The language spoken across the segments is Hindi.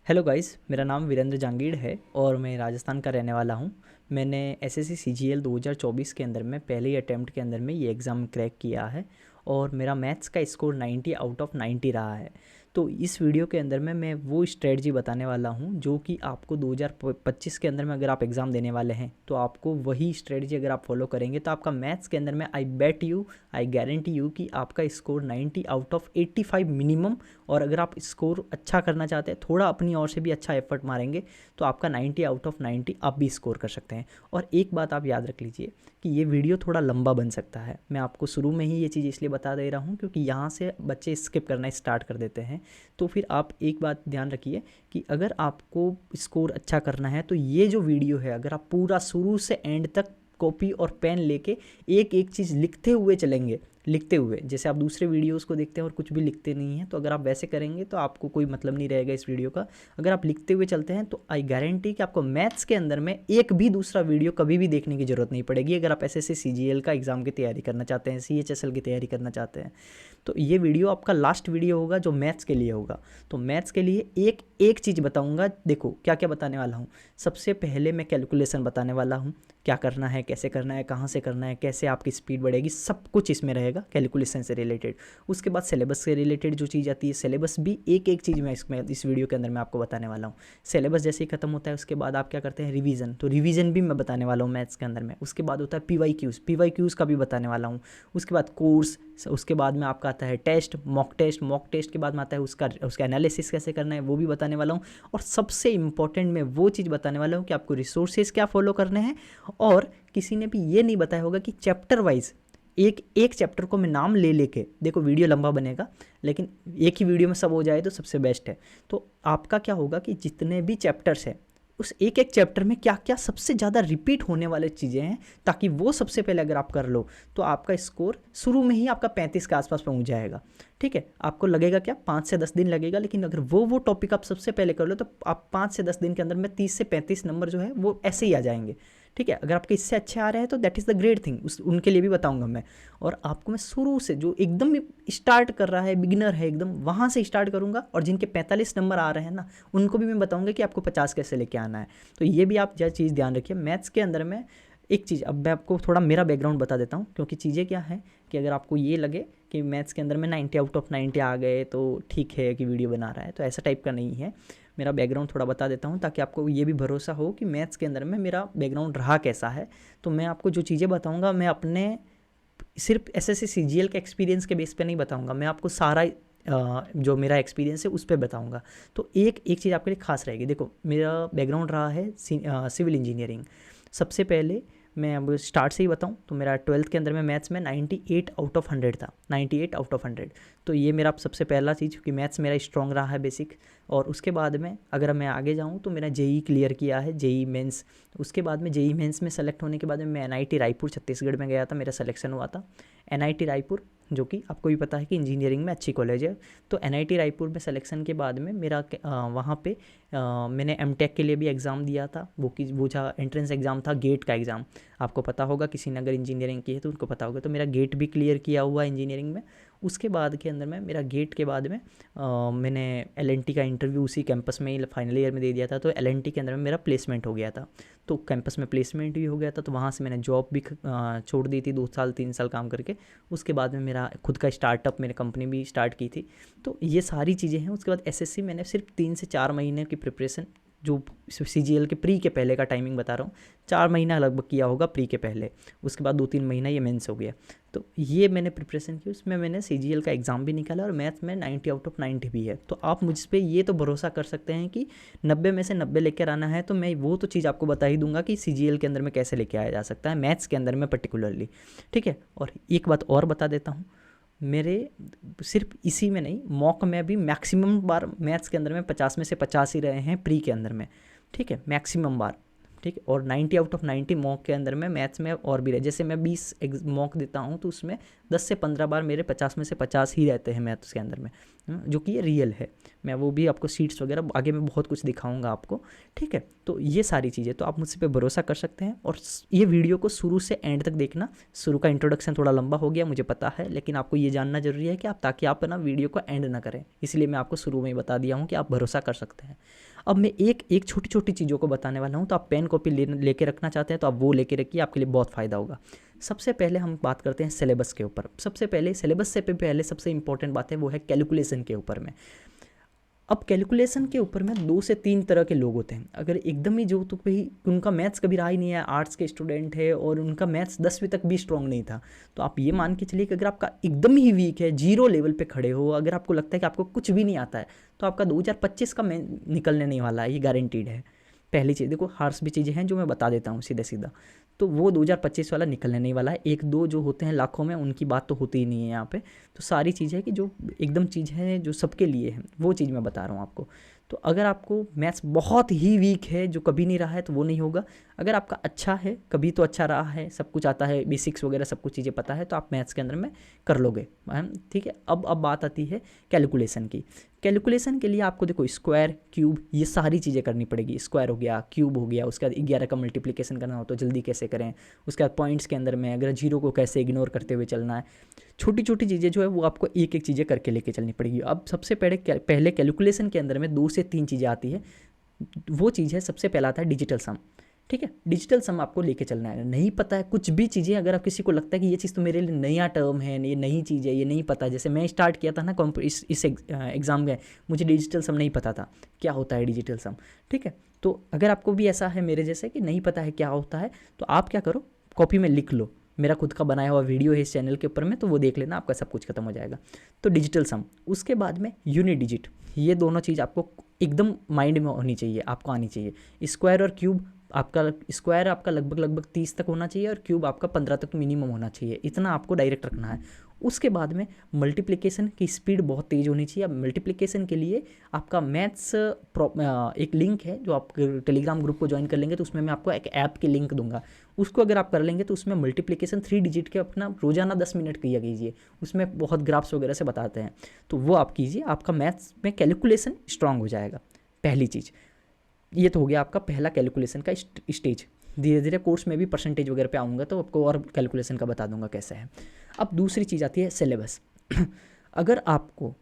हेलो गाइस, मेरा नाम वीरेंद्र जांगीड़ है और मैं राजस्थान का रहने वाला हूँ। मैंने एसएससी सीजीएल 2024 के अंदर में पहले ही अटेम्प्ट के अंदर में ये एग्ज़ाम क्रैक किया है और मेरा मैथ्स का स्कोर 90 आउट ऑफ 90 रहा है। तो इस वीडियो के अंदर में मैं वो स्ट्रेटजी बताने वाला हूँ जो कि आपको 2025 के अंदर में अगर आप एग्ज़ाम देने वाले हैं तो आपको वही स्ट्रेटजी अगर आप फॉलो करेंगे तो आपका मैथ्स के अंदर में आई गारंटी यू कि आपका स्कोर 90 आउट ऑफ 85 मिनिमम। और अगर आप स्कोर अच्छा करना चाहते हैं, थोड़ा अपनी ओर से भी अच्छा एफर्ट मारेंगे तो आपका 90 आउट ऑफ 90 आप भी स्कोर कर सकते हैं। और एक बात आप याद रख लीजिए कि ये वीडियो थोड़ा लंबा बन सकता है। मैं आपको शुरू में ही ये चीज़ इसलिए बता दे रहा हूँ क्योंकि यहाँ से बच्चे स्किप करना स्टार्ट कर देते हैं। तो फिर आप एक बात ध्यान रखिए कि अगर आपको स्कोर अच्छा करना है तो ये जो वीडियो है, अगर आप पूरा शुरू से एंड तक कॉपी और पेन लेके एक एक चीज़ लिखते हुए चलेंगे, लिखते हुए, जैसे आप दूसरे वीडियोस को देखते हैं और कुछ भी लिखते नहीं हैं, तो अगर आप वैसे करेंगे तो आपको कोई मतलब नहीं रहेगा इस वीडियो का। अगर आप लिखते हुए चलते हैं तो आई गारंटी कि आपको मैथ्स के अंदर में एक भी दूसरा वीडियो कभी भी देखने की ज़रूरत नहीं पड़ेगी। अगर आप एसएससी सीजीएल का एग्ज़ाम की तैयारी करना चाहते हैं, सीएचएसएल की तैयारी करना चाहते हैं, तो ये वीडियो आपका लास्ट वीडियो होगा जो मैथ्स के लिए होगा। तो मैथ्स के लिए एक एक चीज़ बताऊंगा। देखो क्या क्या बताने वाला हूँ। सबसे पहले मैं कैलकुलेशन बताने वाला हूँ, क्या करना है, कैसे करना है, कहाँ से करना है, कैसे आपकी स्पीड बढ़ेगी, सब कुछ इसमें रहेगा कैलकुलेशन से रिलेटेड। उसके बाद सिलेबस से रिलेटेड जो चीज़ आती है, सिलेबस भी एक एक चीज़ मैं इस वीडियो के अंदर मैं आपको बताने वाला हूँ। सिलेबस जैसे ही खत्म होता है उसके बाद आप क्या करते हैं, रिवीजन। तो रिवीजन भी मैं बताने वाला हूँ मैथ्स के अंदर में। उसके बाद होता है पीवाई क्यूज़ का भी बताने वाला हूँ। उसके बाद कोर्स, उसके बाद में आपका आता है टेस्ट, मॉक टेस्ट के बाद में आता है उसका एनालिसिस कैसे करना है, वो भी बताने वाला हूँ। और सबसे इंपॉर्टेंट मैं वो चीज़ बताने वाला हूँ कि आपको रिसोर्सेज क्या फॉलो करने हैं। और किसी ने भी ये नहीं बताया होगा कि चैप्टर वाइज एक एक चैप्टर को मैं नाम ले लेके, देखो वीडियो लंबा बनेगा लेकिन एक ही वीडियो में सब हो जाए तो सबसे बेस्ट है। तो आपका क्या होगा कि जितने भी चैप्टर्स हैं उस एक एक चैप्टर में क्या क्या सबसे ज़्यादा रिपीट होने वाले चीज़ें हैं, ताकि वो सबसे पहले अगर आप कर लो तो आपका स्कोर शुरू में ही आपका 35 के आसपास पहुंच जाएगा। ठीक है, आपको लगेगा क्या 5 से 10 दिन लगेगा, लेकिन अगर वो टॉपिक आप सबसे पहले कर लो तो आप 5 से 10 दिन के अंदर में 30 से 35 नंबर जो है वो ऐसे ही आ जाएंगे। ठीक है, अगर आपके इससे अच्छे आ रहे हैं तो that is the great thing, उनके लिए भी बताऊंगा मैं। और आपको मैं शुरू से जो एकदम स्टार्ट कर रहा है, बिगिनर है एकदम, वहाँ से स्टार्ट करूँगा। और जिनके 45 नंबर आ रहे हैं ना, उनको भी मैं बताऊँगा कि आपको 50 कैसे लेके आना है। तो ये भी आप जो चीज़ ध्यान रखिए मैथ्स के अंदर में। एक चीज़ अब मैं आपको थोड़ा मेरा बैकग्राउंड बता देता हूँ, क्योंकि चीज़ें क्या है कि अगर आपको ये लगे कि मैथ्स के अंदर में 90 आउट ऑफ 90 आ गए तो ठीक है कि वीडियो बना रहा है, तो ऐसा टाइप का नहीं है। मेरा बैकग्राउंड थोड़ा बता देता हूँ ताकि आपको ये भी भरोसा हो कि मैथ्स के अंदर में मेरा बैकग्राउंड रहा कैसा है। तो मैं आपको जो चीज़ें बताऊँगा मैं अपने सिर्फ एसएससी सीजीएल के एक्सपीरियंस के बेस पे नहीं बताऊँगा, मैं आपको सारा जो मेरा एक्सपीरियंस है उस पर बताऊँगा। तो एक एक चीज़ आपके लिए खास रहेगी। देखो मेरा बैकग्राउंड रहा है सिविल इंजीनियरिंग। सबसे पहले मैं अब स्टार्ट से ही बताऊं तो मेरा 12th के अंदर में मैथ्स में 98 आउट ऑफ 100 था, 98 आउट ऑफ 100। तो ये मेरा सबसे पहला चीज़, क्योंकि मैथ्स मेरा स्ट्रॉन्ग रहा है बेसिक। और उसके बाद में अगर मैं आगे जाऊँ तो मेरा जेई क्लियर किया है, जेई मेंस। उसके बाद में जेई मेंस में सेलेक्ट होने के बाद में मैं एनआईटी रायपुर छत्तीसगढ़ में गया था, मेरा सिलेक्शन हुआ था। एनआईटी रायपुर जो कि आपको भी पता है कि इंजीनियरिंग में अच्छी कॉलेज है। तो एनआईटी रायपुर में सिलेक्शन के बाद में मेरा वहाँ पे मैंने एमटेक के लिए भी एग्ज़ाम दिया था। वो जो एंट्रेंस एग्ज़ाम था, गेट का एग्ज़ाम, आपको पता होगा, किसी ने अगर इंजीनियरिंग की है तो उनको पता होगा। तो मेरा गेट भी क्लियर किया हुआ इंजीनियरिंग में। उसके बाद के अंदर में मेरा गेट के बाद में मैंने एलएनटी का इंटरव्यू उसी कैंपस में ही फाइनल ईयर में दे दिया था। तो एलएनटी के अंदर में मेरा प्लेसमेंट हो गया था, तो कैंपस में प्लेसमेंट भी हो गया था। तो वहाँ से मैंने जॉब भी छोड़ दी थी 2 साल 3 साल काम करके। उसके बाद में मेरा खुद का स्टार्टअप, मैंने कंपनी भी स्टार्ट की थी। तो ये सारी चीज़ें हैं। उसके बाद एसएससी मैंने सिर्फ 3 से 4 महीने की प्रिपरेशन, जो सीजीएल के प्री के पहले का टाइमिंग बता रहा हूँ, 4 महीना लगभग किया होगा प्री के पहले। उसके बाद 2-3 महीना ये मेंस हो गया। तो ये मैंने प्रिपरेशन की, उसमें मैंने सीजीएल का एग्ज़ाम भी निकाला और मैथ्स में 90 आउट ऑफ 90 भी है। तो आप मुझ पर ये तो भरोसा कर सकते हैं कि 90 में से 90 लेकर आना है। तो मैं वो तो चीज़ आपको बता ही दूंगा कि सीजीएल के अंदर में कैसे लेके आया जा सकता है, मैथ्स के अंदर में पर्टिकुलरली। ठीक है, और एक बात और बता देता हूँ, मेरे सिर्फ इसी में नहीं, मॉक में भी मैक्सिमम बार मैथ्स के अंदर में 50 में से 50 ही रहे हैं प्री के अंदर में। ठीक है, मैक्सिमम बार। ठीक है, और 90 आउट ऑफ 90 मॉक के अंदर में मैथ्स में और भी रहे। जैसे मैं 20 मॉक देता हूँ तो उसमें 10 से 15 बार मेरे 50 में से 50 ही रहते हैं मैथ्स के अंदर में, जो कि ये रियल है। मैं वो भी आपको शीट्स वगैरह आगे मैं बहुत कुछ दिखाऊंगा आपको, ठीक है। तो ये सारी चीज़ें तो आप मुझसे पे भरोसा कर सकते हैं। और ये वीडियो को शुरू से एंड तक देखना। शुरू का इंट्रोडक्शन थोड़ा लंबा हो गया मुझे पता है, लेकिन आपको ये जानना जरूरी है कि आप, ताकि आप ना वीडियो को एंड ना करें, इसलिए मैं आपको शुरू में ही बता दिया हूँ कि आप भरोसा कर सकते हैं। अब मैं एक एक छोटी छोटी चीज़ों को बताने वाला हूँ, तो आप पेन कॉपी लेके रखना चाहते हैं तो आप वो लेके रखिए, आपके लिए बहुत फ़ायदा होगा। सबसे पहले हम बात करते हैं सिलेबस के ऊपर। सबसे पहले सिलेबस से पहले सबसे इंपॉर्टेंट बात है वो है कैलकुलेशन के ऊपर में। अब कैलकुलेशन के ऊपर में 2 से 3 तरह के लोग होते हैं। अगर एकदम ही जो तो भाई उनका मैथ्स कभी रहा ही नहीं है, आर्ट्स के स्टूडेंट है और उनका मैथ्स 10वीं तक भी स्ट्रॉन्ग नहीं था, तो आप ये मान के चलिए कि अगर आपका एकदम ही वीक है, जीरो लेवल पे खड़े हो, अगर आपको लगता है कि आपको कुछ भी नहीं आता है, तो आपका 2025 का निकलने नहीं वाला है, ये गारंटीड है। पहली चीज़ देखो, हार्स भी चीज़ें हैं जो मैं बता देता हूँ सीधा सीधा, तो वो 2025 वाला निकलने नहीं वाला है। एक दो जो होते हैं लाखों में, उनकी बात तो होती ही नहीं है यहाँ पे। तो सारी चीज़ है कि जो एकदम चीज़ है जो सबके लिए है, वो चीज़ मैं बता रहा हूँ आपको। तो अगर आपको मैथ्स बहुत ही वीक है, जो कभी नहीं रहा है, तो वो नहीं होगा। अगर आपका अच्छा है, कभी तो अच्छा रहा है, सब कुछ आता है, बेसिक्स वगैरह सब कुछ चीज़ें पता है, तो आप मैथ्स के अंदर में कर लोगे, ठीक है। अब बात आती है कैलकुलेशन की। कैलकुलेशन के लिए आपको देखो स्क्वायर, क्यूब, ये सारी चीज़ें करनी पड़ेगी। स्क्वायर हो गया, क्यूब हो गया, उसके बाद 11 का मल्टीप्लिकेशन करना हो तो जल्दी कैसे करें, उसके बाद पॉइंट्स के अंदर में अगर जीरो को कैसे इग्नोर करते हुए चलना है, छोटी छोटी चीज़ें जो है वो आपको एक एक चीज़ें करके लेके चलनी पड़ेगी। अब सबसे पहले कैलकुलेशन के अंदर में 2 से 3 चीज़ें आती है। वो चीज़ है, सबसे पहला आता है डिजिटल सम, ठीक है। डिजिटल सम आपको लेके चलना है। नहीं पता है कुछ भी चीज़ें, अगर आप किसी को लगता है कि ये चीज़ तो मेरे लिए नया टर्म है, ये नई चीज़ है, ये नहीं पता, जैसे मैं स्टार्ट किया था ना इस एग्ज़ाम में, मुझे डिजिटल सम नहीं पता था क्या होता है डिजिटल सम, ठीक है। तो अगर आपको भी ऐसा है मेरे जैसे कि नहीं पता है क्या होता है, तो आप क्या करो, कॉपी में लिख लो। मेरा खुद का बनाया हुआ वीडियो है इस चैनल के ऊपर में, तो वो देख लेना, आपका सब कुछ खत्म हो जाएगा। तो डिजिटल सम, उसके बाद में यूनिट डिजिट, ये दोनों चीज़ आपको एकदम माइंड में होनी चाहिए, आपको आनी चाहिए। स्क्वायर और क्यूब, आपका स्क्वायर आपका लगभग 30 तक होना चाहिए और क्यूब आपका 15 तक मिनिमम होना चाहिए, इतना आपको डायरेक्ट रखना है। उसके बाद में मल्टीप्लिकेशन की स्पीड बहुत तेज़ होनी चाहिए। अब मल्टीप्लिकेशन के लिए आपका मैथ्स एक लिंक है, जो आप टेलीग्राम ग्रुप को ज्वाइन कर लेंगे तो उसमें मैं आपको एक ऐप की लिंक दूंगा, उसको अगर आप कर लेंगे तो उसमें मल्टीप्लिकेशन 3 डिजिट के अपना रोजाना 10 मिनट किया कीजिए, उसमें बहुत ग्राफ्स वगैरह से बताते हैं, तो वो आप कीजिए, आपका मैथ्स में कैलकुलेशन स्ट्रांग हो जाएगा। पहली चीज़ ये तो हो गया आपका पहला कैलकुलेशन का स्टेज। धीरे धीरे कोर्स में भी परसेंटेज वगैरह पे आऊँगा तो आपको और कैलकुलेशन का बता दूंगा कैसे है। अब दूसरी चीज़ आती है सिलेबस। अगर आपको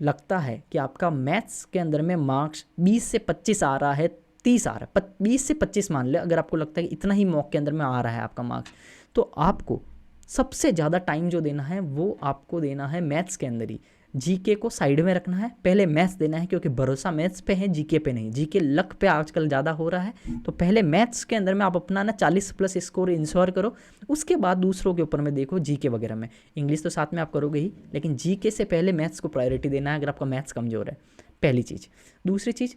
लगता है कि आपका मैथ्स के अंदर में मार्क्स 20 से 25 आ रहा है, 30 आ रहा है, 20 से 25 मान ले, अगर आपको लगता है कि इतना ही मॉक के अंदर में आ रहा है आपका मार्क्स, तो आपको सबसे ज़्यादा टाइम जो देना है वो आपको देना है मैथ्स के अंदर ही। जीके को साइड में रखना है, पहले मैथ्स देना है, क्योंकि भरोसा मैथ्स पे है, जीके पे नहीं। जीके लक पे आजकल ज़्यादा हो रहा है, तो पहले मैथ्स के अंदर में आप अपना ना 40+ स्कोर इंश्योर करो, उसके बाद दूसरों के ऊपर में देखो जीके वगैरह में। इंग्लिश तो साथ में आप करोगे ही, लेकिन जीके से पहले मैथ्स को प्रायोरिटी देना है अगर आपका मैथ्स कमज़ोर है, पहली चीज़। दूसरी चीज़,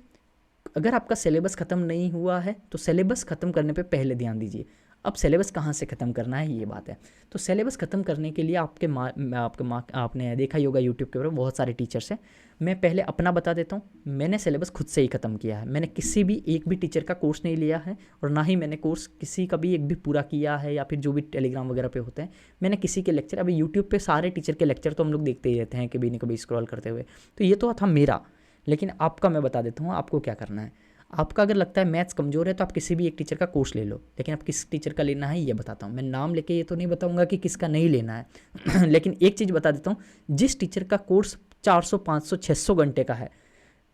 अगर आपका सिलेबस ख़त्म नहीं हुआ है तो सिलेबस ख़त्म करने पे पहले ध्यान दीजिए। अब सिलेबस कहाँ से ख़त्म करना है ये बात है। तो सिलेबस ख़त्म करने के लिए आपने देखा ही होगा यूट्यूब के ऊपर बहुत सारे टीचर्स हैं। मैं पहले अपना बता देता हूँ, मैंने सिलेबस खुद से ही ख़त्म किया है। मैंने किसी भी एक भी टीचर का कोर्स नहीं लिया है, और ना ही मैंने कोर्स किसी का भी एक भी पूरा किया है, या फिर जो भी टेलीग्राम वगैरह पे होते हैं मैंने किसी के लेक्चर, अभी यूट्यूब पे सारे टीचर के लेक्चर तो हम लोग देखते ही रहते हैं कभी न कभी स्क्रॉल करते हुए, तो ये तो था मेरा। लेकिन आपका मैं बता देता हूँ आपको क्या करना है। आपका अगर लगता है मैथ्स कमज़ोर है तो आप किसी भी एक टीचर का कोर्स ले लो, लेकिन आप किस टीचर का लेना है ये बताता हूँ। मैं नाम लेके ये तो नहीं बताऊँगा कि किसका नहीं लेना है लेकिन एक चीज़ बता देता हूँ, जिस टीचर का कोर्स 400, 500, 600 घंटे का है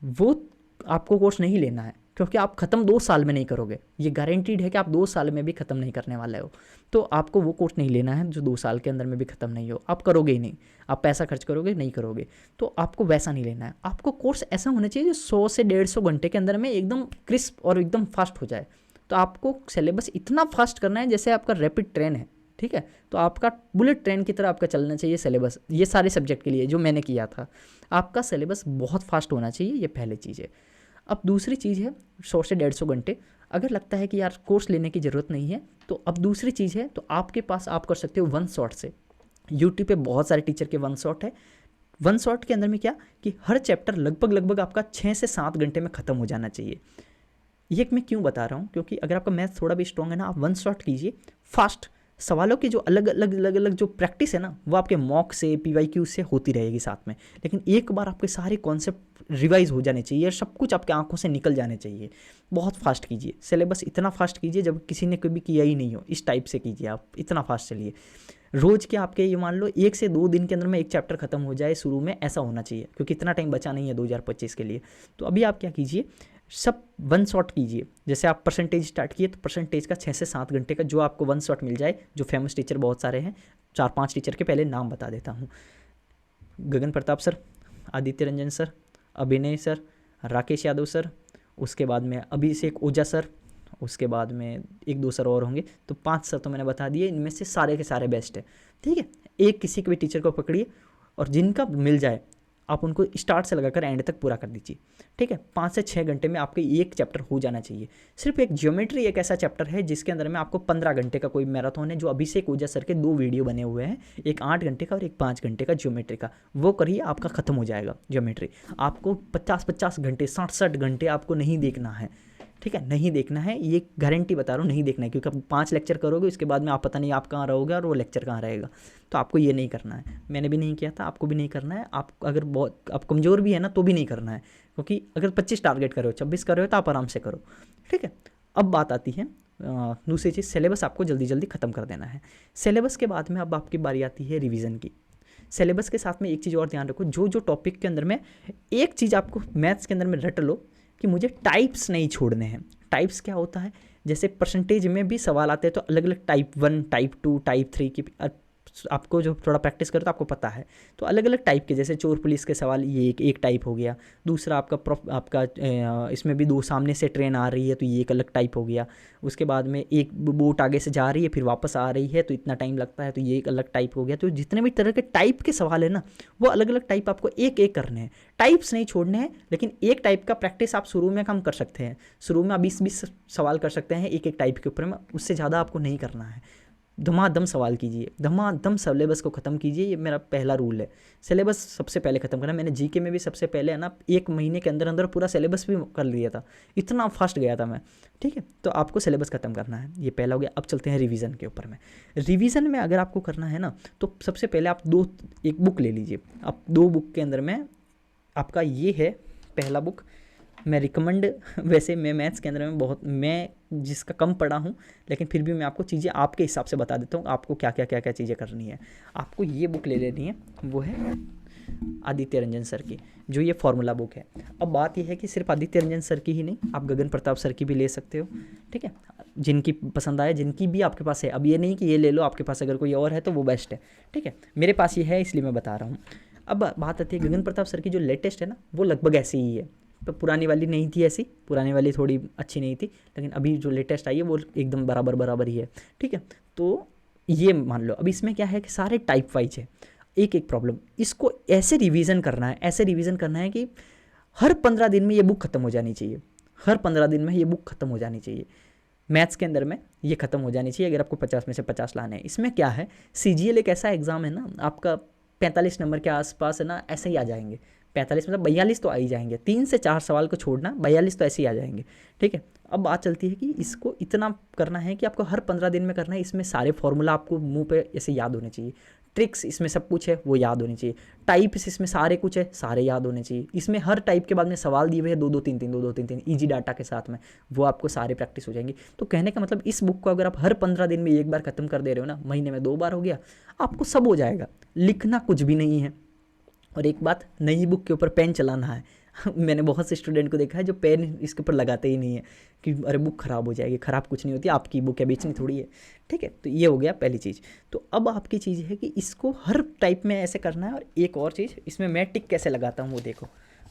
वो आपको कोर्स नहीं लेना है, क्योंकि आप ख़त्म 2 साल में नहीं करोगे। ये गारंटीड है कि आप 2 साल में भी ख़त्म नहीं करने वाले हो, तो आपको वो कोर्स नहीं लेना है जो 2 साल के अंदर में भी ख़त्म नहीं हो। आप करोगे ही नहीं, आप पैसा खर्च करोगे नहीं करोगे, तो आपको वैसा नहीं लेना है। आपको कोर्स ऐसा होना चाहिए जो 100 से 150 घंटे के अंदर में एकदम क्रिस्प और एकदम फास्ट हो जाए। तो आपको सिलेबस इतना फास्ट करना है जैसे आपका रैपिड ट्रेन है, ठीक है। तो आपका बुलेट ट्रेन की तरह आपका चलना चाहिए सिलेबस, ये सारे सब्जेक्ट के लिए जो मैंने किया था। आपका सिलेबस बहुत फास्ट होना चाहिए, ये पहली चीज़ है। अब दूसरी चीज़ है 100 से 150 घंटे। अगर लगता है कि यार कोर्स लेने की ज़रूरत नहीं है, तो अब दूसरी चीज़ है, तो आपके पास आप कर सकते हो वन शॉट से। यूट्यूब पे बहुत सारे टीचर के वन शॉट है। वन शॉट के अंदर में क्या कि हर चैप्टर लगभग आपका 6 से 7 घंटे में ख़त्म हो जाना चाहिए। ये मैं क्यों बता रहा हूँ, क्योंकि अगर आपका मैथ थोड़ा भी स्ट्रॉन्ग है ना, आप वन शॉट कीजिए, फास्ट सवालों के जो अलग अलग जो प्रैक्टिस है ना, वो आपके मॉक से PYQ से होती रहेगी साथ में, लेकिन एक बार आपके सारे कॉन्सेप्ट रिवाइज हो जाने चाहिए, सब कुछ आपके आंखों से निकल जाने चाहिए। बहुत फास्ट कीजिए सिलेबस, इतना फास्ट कीजिए जब किसी ने कभी किया ही नहीं हो, इस टाइप से कीजिए आप, इतना फास्ट चलिए। रोज़ के आपके ये मान लो 1 से 2 दिन के अंदर में एक चैप्टर खत्म हो जाए शुरू में, ऐसा होना चाहिए, क्योंकि इतना टाइम बचा नहीं है 2025 के लिए। तो अभी आप क्या कीजिए, सब वन शॉट कीजिए। जैसे आप परसेंटेज स्टार्ट किए तो परसेंटेज का 6 से 7 घंटे का जो आपको वन शॉट मिल जाए, जो फेमस टीचर बहुत सारे हैं, 4-5 टीचर के पहले नाम बता देता हूँ। गगन प्रताप सर, आदित्य रंजन सर, अभिनय सर, राकेश यादव सर, उसके बाद में अभिषेक ओझा सर, उसके बाद में 1-2 सर और होंगे, तो 5 सर तो मैंने बता दिए, इनमें से सारे के सारे बेस्ट है। ठीक है, एक किसी के भी टीचर को पकड़िए और जिनका मिल जाए आप उनको स्टार्ट से लगाकर एंड तक पूरा कर दीजिए। ठीक है, 5 से 6 घंटे में आपके एक चैप्टर हो जाना चाहिए। सिर्फ एक ज्योमेट्री एक ऐसा चैप्टर है जिसके अंदर में आपको 15 घंटे का कोई मैराथन है, जो अभिषेक ओझा सर के 2 वीडियो बने हुए हैं, एक 8 घंटे का और एक 5 घंटे का ज्योमेट्री का, वो करिए, आपका खत्म हो जाएगा ज्योमेट्री। आपको 50-50 घंटे 60-60 घंटे आपको नहीं देखना है। ठीक है, नहीं देखना है, ये गारंटी बता रहा हूँ, नहीं देखना है, क्योंकि आप 5 लेक्चर करोगे उसके बाद में आप पता नहीं आप कहाँ रहोगे और वो लेक्चर कहाँ रहेगा। तो आपको ये नहीं करना है, मैंने भी नहीं किया था, आपको भी नहीं करना है। आप अगर बहुत आप कमज़ोर भी है ना तो भी नहीं करना है, क्योंकि अगर 25 टारगेट कर रहे हो, 26 कर रहे हो तो आप आराम से करो। ठीक है, अब बात आती है दूसरी चीज़, सिलेबस आपको जल्दी जल्दी ख़त्म कर देना है। सिलेबस के बाद में अब आपकी बारी आती है रिवीजन की। सिलेबस के साथ में एक चीज़ और ध्यान रखो, जो जो टॉपिक के अंदर में एक चीज़ आपको मैथ्स के अंदर में रट लो कि मुझे टाइप्स नहीं छोड़ने हैं। टाइप्स क्या होता है, जैसे परसेंटेज में भी सवाल आते हैं तो अलग अलग टाइप 1, टाइप 2, टाइप 3 की आपको जो थोड़ा प्रैक्टिस करो तो आपको पता है। तो अलग अलग टाइप के, जैसे चोर पुलिस के सवाल, ये एक टाइप हो गया। दूसरा आपका इसमें भी 2 सामने से ट्रेन आ रही है तो ये एक अलग टाइप हो गया। उसके बाद में एक बोट आगे से जा रही है फिर वापस आ रही है तो इतना टाइम लगता है, तो ये एक अलग टाइप हो गया। तो जितने भी तरह के टाइप के सवाल है ना, वो अलग अलग टाइप आपको एक एक करने हैं, टाइप्स नहीं छोड़ने हैं। लेकिन एक टाइप का प्रैक्टिस आप शुरू में कम कर सकते हैं, शुरू में आप 20-20 सवाल कर सकते हैं एक एक टाइप के ऊपर में, उससे ज़्यादा आपको नहीं करना है। धमाधम सवाल कीजिए, धमाधम सिलेबस को ख़त्म कीजिए, ये मेरा पहला रूल है। सिलेबस सबसे पहले ख़त्म करना। मैंने जीके में भी सबसे पहले है ना 1 महीने के अंदर अंदर पूरा सिलेबस भी कर लिया था, इतना फास्ट गया था मैं। ठीक है, तो आपको सिलेबस ख़त्म करना है, ये पहला हो गया। अब चलते हैं रिवीजन के ऊपर में। रिवीजन में अगर आपको करना है ना, तो सबसे पहले आप एक बुक ले लीजिए। आप 2 बुक के अंदर में आपका ये है पहला बुक, मैं रिकमेंड वैसे मैं मैथ्स के अंदर में बहुत, मैं जिसका कम पढ़ा हूँ, लेकिन फिर भी मैं आपको चीज़ें आपके हिसाब से बता देता हूँ आपको क्या क्या चीज़ें करनी है। आपको ये बुक ले लेनी है, वो है आदित्य रंजन सर की, जो ये फॉर्मूला बुक है। अब बात यह है कि सिर्फ आदित्य रंजन सर की ही नहीं, आप गगन प्रताप सर की भी ले सकते हो। ठीक है, जिनकी पसंद आए, जिनकी भी आपके पास है। अब ये नहीं कि ये ले लो, आपके पास अगर कोई और है तो वो बेस्ट है। ठीक है, मेरे पास ये है इसलिए मैं बता रहा हूँ। अब बात आती है गगन प्रताप सर की जो लेटेस्ट है ना, वो लगभग ऐसी ही है। तो पुरानी वाली नहीं थी ऐसी, पुरानी वाली थोड़ी अच्छी नहीं थी, लेकिन अभी जो लेटेस्ट आई है वो एकदम बराबर ही है। ठीक है, तो ये मान लो। अब इसमें क्या है कि सारे टाइप वाइज है, एक एक प्रॉब्लम, इसको ऐसे रिवीजन करना है, ऐसे रिवीजन करना है कि हर 15 दिन में ये बुक खत्म हो जानी चाहिए, हर 15 दिन में ये बुक खत्म हो जानी चाहिए। मैथ्स के अंदर में ये खत्म हो जानी चाहिए अगर आपको 50 में से 50 लाने हैं। इसमें क्या है, CGL एक ऐसा एग्ज़ाम है ना, आपका 45 नंबर के आसपास है ना, ऐसे ही आ जाएंगे। 45 मतलब 42 तो आ ही जाएंगे, 3 से 4 सवाल को छोड़ना, 42 तो ऐसे ही आ जाएंगे। ठीक है, अब बात चलती है कि इसको इतना करना है कि आपको हर 15 दिन में करना है। इसमें सारे फॉर्मूला आपको मुंह पे ऐसे याद होने चाहिए, ट्रिक्स इसमें सब कुछ है वो याद होनी चाहिए, टाइप्स इसमें सारे कुछ है, सारे याद होने चाहिए। इसमें हर टाइप के बाद में सवाल दिए हुए हैं 2-2-3-3 ईजी डाटा के साथ में, वो आपको सारे प्रैक्टिस हो जाएंगी। तो कहने का मतलब, इस बुक को अगर आप हर 15 दिन में एक बार खत्म कर दे रहे हो ना, महीने में 2 बार हो गया, आपको सब हो जाएगा। लिखना कुछ भी नहीं है। और एक बात, नई बुक के ऊपर पेन चलाना है। मैंने बहुत से स्टूडेंट को देखा है जो पेन इसके ऊपर लगाते ही नहीं है कि अरे बुक ख़राब हो जाएगी। ख़राब कुछ नहीं होती, आपकी बुक है, बेचनी थोड़ी है। ठीक है, तो ये हो गया पहली चीज़। तो अब आपकी चीज़ है कि इसको हर टाइप में ऐसे करना है। और एक और चीज़, इसमें मैं टिक कैसे लगाता हूँ वो देखो,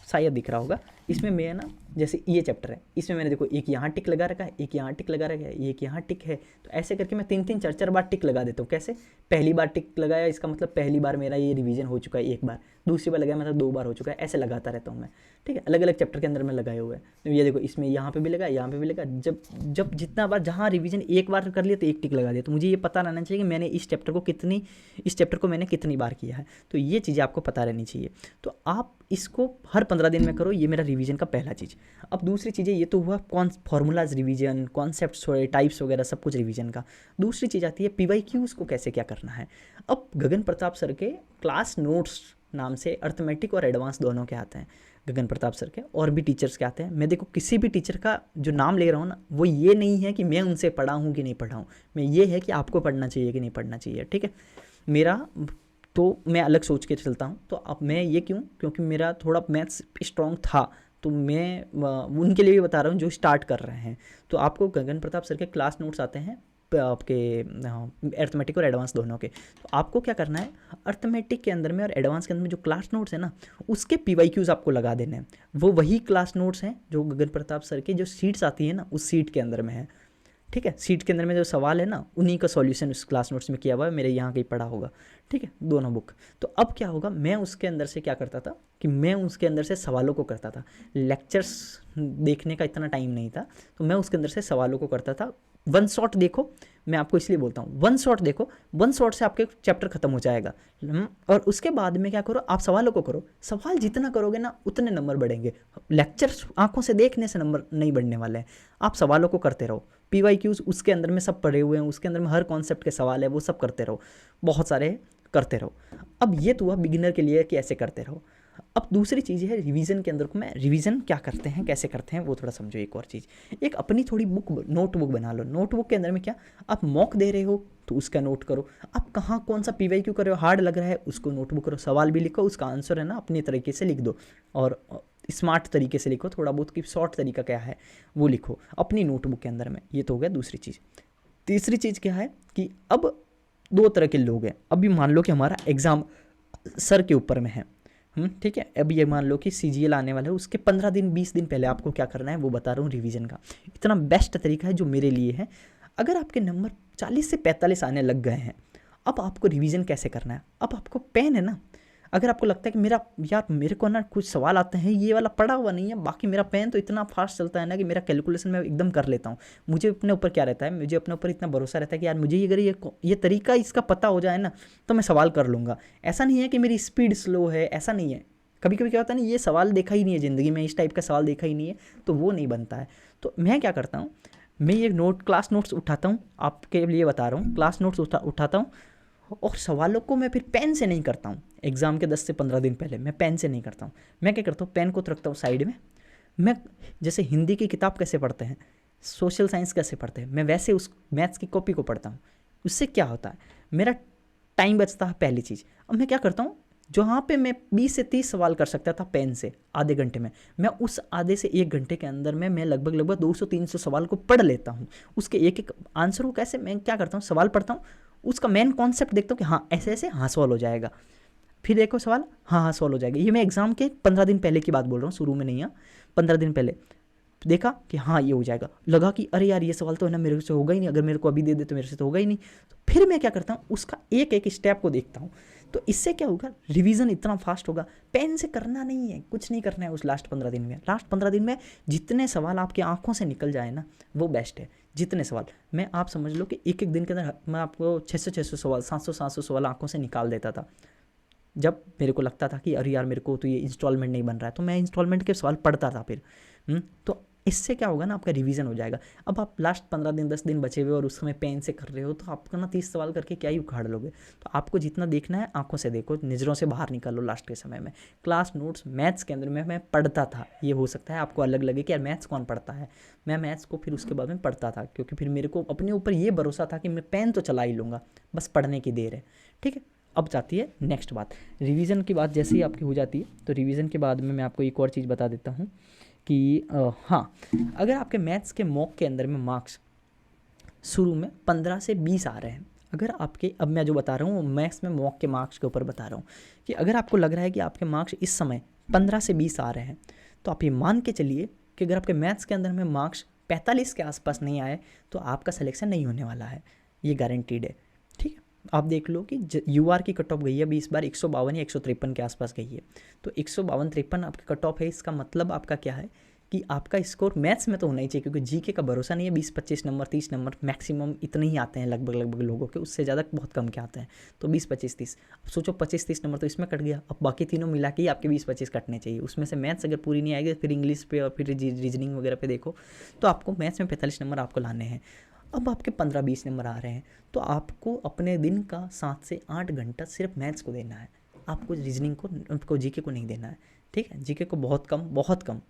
शायद दिख रहा होगा। इसमें मैं ना, जैसे ये चैप्टर है, इसमें मैंने देखो एक यहाँ टिक लगा रखा है, एक यहाँ टिक लगा रखा है, एक यहाँ टिक है। तो ऐसे करके मैं 3-3, 4-4 बार टिक लगा देता हूँ। कैसे, पहली बार टिक लगाया इसका मतलब पहली बार मेरा ये रिवीजन हो चुका है, एक बार, दूसरी बार लगाया मतलब 2 बार हो चुका है, ऐसे लगाता रहता हूँ मैं। ठीक है, अलग अलग चैप्टर के अंदर में लगाए हुए हैं। तो ये देखो, इसमें यहाँ पे भी लगा, यहाँ पे भी लगा। जब जितना बार जहाँ रिवीजन एक बार कर लिया तो एक टिक लगा दिया। तो मुझे ये पता रहना चाहिए कि मैंने इस चैप्टर को मैंने कितनी बार किया है। तो ये चीज़ें आपको पता रहनी चाहिए। तो आप इसको हर 15 दिन में करो, ये मेरा रिवीजन का पहला चीज़। अब दूसरी चीज़ें, ये तो हुआ कौन फॉर्मूलाज रिवीजन, कॉन्सेप्ट्स टाइप्स वगैरह सब कुछ रिवीजन का। दूसरी चीज़ आती है PYQs को कैसे क्या करना है। अब गगन प्रताप सर के क्लास नोट्स नाम से अर्थमेटिक और एडवांस दोनों के आते हैं, गगन प्रताप सर के, और भी टीचर्स के आते हैं। मैं देखो किसी भी टीचर का जो नाम ले रहा हूँ ना, वो ये नहीं है कि मैं उनसे पढ़ा हूँ कि नहीं पढ़ा हूँ, मैं ये है कि आपको पढ़ना चाहिए कि नहीं पढ़ना चाहिए, ठीक है। मेरा तो मैं अलग सोच के चलता हूँ। तो अब मैं ये क्यों, क्योंकि मेरा थोड़ा मैथ्स स्ट्रॉन्ग था, तो मैं उनके लिए भी बता रहा हूँ जो स्टार्ट कर रहे हैं। तो आपको गगन प्रताप सर के क्लास नोट्स आते हैं आपके अर्थमेटिक और एडवांस दोनों के। तो आपको क्या करना है, अर्थमेटिक के अंदर में और एडवांस के अंदर में जो क्लास नोट्स है ना, उसके PYQs आपको लगा देने हैं। वो वही क्लास नोट्स हैं जो गगन प्रताप सर की जो सीट्स आती है ना, उस सीट के अंदर में है, ठीक है। सीट के अंदर में जो सवाल है ना, उन्हीं का सॉल्यूशन उस क्लास नोट्स में किया हुआ है, मेरे यहाँ कहीं पढ़ा होगा, ठीक है, दोनों बुक। तो अब क्या होगा, मैं उसके अंदर से क्या करता था कि मैं उसके अंदर से सवालों को करता था। लेक्चर्स देखने का इतना टाइम नहीं था, तो मैं उसके अंदर से सवालों को करता था। वन शॉट देखो, मैं आपको इसलिए बोलता हूँ वन शॉट देखो, वन शॉट से आपके चैप्टर खत्म हो जाएगा। और उसके बाद में क्या करो, आप सवालों को करो। सवाल जितना करोगे ना, उतने नंबर बढ़ेंगे। लेक्चर्स आंखों से देखने से नंबर नहीं बढ़ने वाले हैं, आप सवालों को करते रहो। PYQs उसके अंदर में सब पढ़े हुए हैं, उसके अंदर में हर कॉन्सेप्ट के सवाल है, वो सब करते रहो, बहुत सारे करते रहो। अब ये तो हुआ बिगिनर के लिए कि ऐसे करते रहो। अब दूसरी चीज़ है रिवीजन के अंदर को, मैं रिवीजन क्या करते हैं, कैसे करते हैं, वो थोड़ा समझो। एक और चीज़, एक अपनी थोड़ी बुक, नोटबुक बना लो। नोटबुक के अंदर में क्या, आप मॉक दे रहे हो तो उसका नोट करो, आप कहाँ कौन सा PYQ कर रहे हो, हार्ड लग रहा है उसको नोटबुक करो, सवाल भी लिखो, उसका आंसर है ना अपनी तरीके से लिख दो, और स्मार्ट तरीके से लिखो, थोड़ा बहुत कि शॉर्ट तरीका क्या है वो लिखो अपनी नोटबुक के अंदर में। ये तो हो गया दूसरी चीज़। तीसरी चीज़ क्या है कि अब दो तरह के लोग हैं। अभी मान लो कि हमारा एग्ज़ाम सर के ऊपर में है, ठीक है। अब ये मान लो कि CGL आने वाला है, उसके 15 दिन 20 दिन पहले आपको क्या करना है वो बता रहा हूँ। रिवीजन का इतना बेस्ट तरीका है जो मेरे लिए है। अगर आपके नंबर 40 से 45 आने लग गए हैं, अब आपको रिवीजन कैसे करना है। अब आपको पेन है ना, अगर आपको लगता है कि मेरे को ना कुछ सवाल आते हैं, ये वाला पढ़ा हुआ नहीं है, बाकी मेरा पेन तो इतना फास्ट चलता है ना कि मेरा कैलकुलेशन मैं एकदम कर लेता हूँ। मुझे अपने ऊपर क्या रहता है, मुझे अपने ऊपर इतना भरोसा रहता है कि यार मुझे अगर ये तरीका इसका पता हो जाए ना, तो मैं सवाल कर लूँगा। ऐसा नहीं है कि मेरी स्पीड स्लो है, ऐसा नहीं है। कभी कभी क्या होता है ना, ये सवाल देखा ही नहीं है ज़िंदगी में, इस टाइप का सवाल देखा ही नहीं है, तो वो नहीं बनता है। तो मैं क्या करता हूँ, मैं ये क्लास नोट्स उठाता हूँ, आपके लिए बता रहा हूँ, क्लास नोट्स उठाता हूँ, और सवालों को मैं फिर पेन से नहीं करता हूँ। एग्ज़ाम के 10 से 15 दिन पहले मैं पेन से नहीं करता हूँ। मैं क्या करता हूँ, पेन को तो रखता हूँ साइड में। मैं जैसे हिंदी की किताब कैसे पढ़ते हैं, सोशल साइंस कैसे पढ़ते हैं, मैं वैसे उस मैथ्स की कॉपी को पढ़ता हूँ। उससे क्या होता है, मेरा टाइम बचता है, पहली चीज़। अब मैं क्या करता हूँ, जहाँ पे मैं 20 से 30 सवाल कर सकता था पेन से आधे घंटे में, मैं उस आधे से 1 घंटे के अंदर में मैं लगभग 200-300 सवाल को पढ़ लेता हूँ। उसके एक एक आंसर को कैसे, मैं क्या करता हूँ, सवाल पढ़ता हूँ, उसका मेन कॉन्सेप्ट देखता हूँ कि हाँ ऐसे ऐसे हाँ सॉल्व हो जाएगा, फिर देखो सवाल हाँ सॉल्व हो जाएगा। ये मैं एग्ज़ाम के 15 दिन पहले की बात बोल रहा हूँ, शुरू में नहीं है, 15 दिन पहले देखा कि हाँ ये हो जाएगा। लगा कि अरे यार ये सवाल तो है ना मेरे से होगा ही नहीं, अगर मेरे को अभी दे दे तो मेरे से तो होगा ही नहीं। तो फिर मैं क्या करता हूँ, उसका एक एक स्टेप को देखता हूँ। तो इससे क्या होगा, रिवीजन इतना फास्ट होगा। पेन से करना नहीं है, कुछ नहीं करना है उस लास्ट 15 दिन में। लास्ट 15 दिन में जितने सवाल आपकी आंखों से निकल जाए ना, वो बेस्ट है। जितने सवाल, मैं आप समझ लो कि एक एक दिन के अंदर मैं आपको 600 सवाल, 700 सवाल आंखों से निकाल देता था। जब मेरे को लगता था कि अरे यार मेरे को तो ये इंस्टॉलमेंट नहीं बन रहा है, तो मैं इंस्टॉलमेंट के सवाल पढ़ता था फिर। तो इससे क्या होगा ना, आपका रिवीजन हो जाएगा। अब आप लास्ट 15 दिन 10 दिन बचे हुए और उस समय पेन से कर रहे हो, तो आपका ना 30 सवाल करके क्या ही उखाड़ लोगे। तो आपको जितना देखना है आंखों से देखो, नज़रों से बाहर निकालो। लास्ट के समय में क्लास नोट्स मैथ्स के अंदर में मैं पढ़ता था। ये हो सकता है आपको अलग लगे कि यार मैथ्स कौन पढ़ता है, मैं मैथ्स को फिर उसके बाद में पढ़ता था, क्योंकि फिर मेरे को अपने ऊपर ये भरोसा था कि मैं पेन तो चला ही लूँगा, बस पढ़ने की देर है, ठीक है। अब जाती है नेक्स्ट बात, रिवीजन की बात जैसे ही आपकी हो जाती है, तो रिवीजन के बाद में मैं आपको एक और चीज़ बता देता हूँ कि हाँ, अगर आपके मैथ्स के मॉक के अंदर में मार्क्स शुरू में 15 से 20 आ रहे हैं, अगर आपके, अब मैं जो बता रहा हूँ मैथ्स में मॉक के मार्क्स के ऊपर बता रहा हूँ, कि अगर आपको लग रहा है कि आपके मार्क्स इस समय 15 से 20 आ रहे हैं, तो आप ये मान के चलिए कि अगर आपके मैथ्स के अंदर में मार्क्स 45 के आसपास नहीं आए, तो आपका सिलेक्शन नहीं होने वाला है, ये गारंटीड है, ठीक है। आप देख लो कि UR की कट ऑफ गई है अभी इस बार 152 या 153 के आसपास गई है। तो 152-153 आपकी कट ऑफ है, इसका मतलब आपका क्या है कि आपका स्कोर मैथ्स में तो होना ही चाहिए, क्योंकि जीके का भरोसा नहीं है। 20-25 नंबर, 30 नंबर मैक्सिमम इतने ही आते हैं लगभग लोगों के, उससे ज़्यादा बहुत कम के आते हैं। तो 20-25-30, अब सोचो 25-30 नंबर तो इसमें कट गया, अब बाकी तीनों मिला के ही आपके 20-25 कटने चाहिए। उसमें से मैथ्स अगर पूरी नहीं आएगी, फिर इंग्लिश पे और फिर रीजनिंग वगैरह पे देखो, तो आपको मैथ्स में 45 नंबर आपको लाने हैं। अब आपके 15-20 नंबर आ रहे हैं, तो आपको अपने दिन का 7 से 8 घंटा सिर्फ मैथ्स को देना है, आपको रीजनिंग को, आपको जीके को नहीं देना है। ठीक है, जीके को बहुत कम।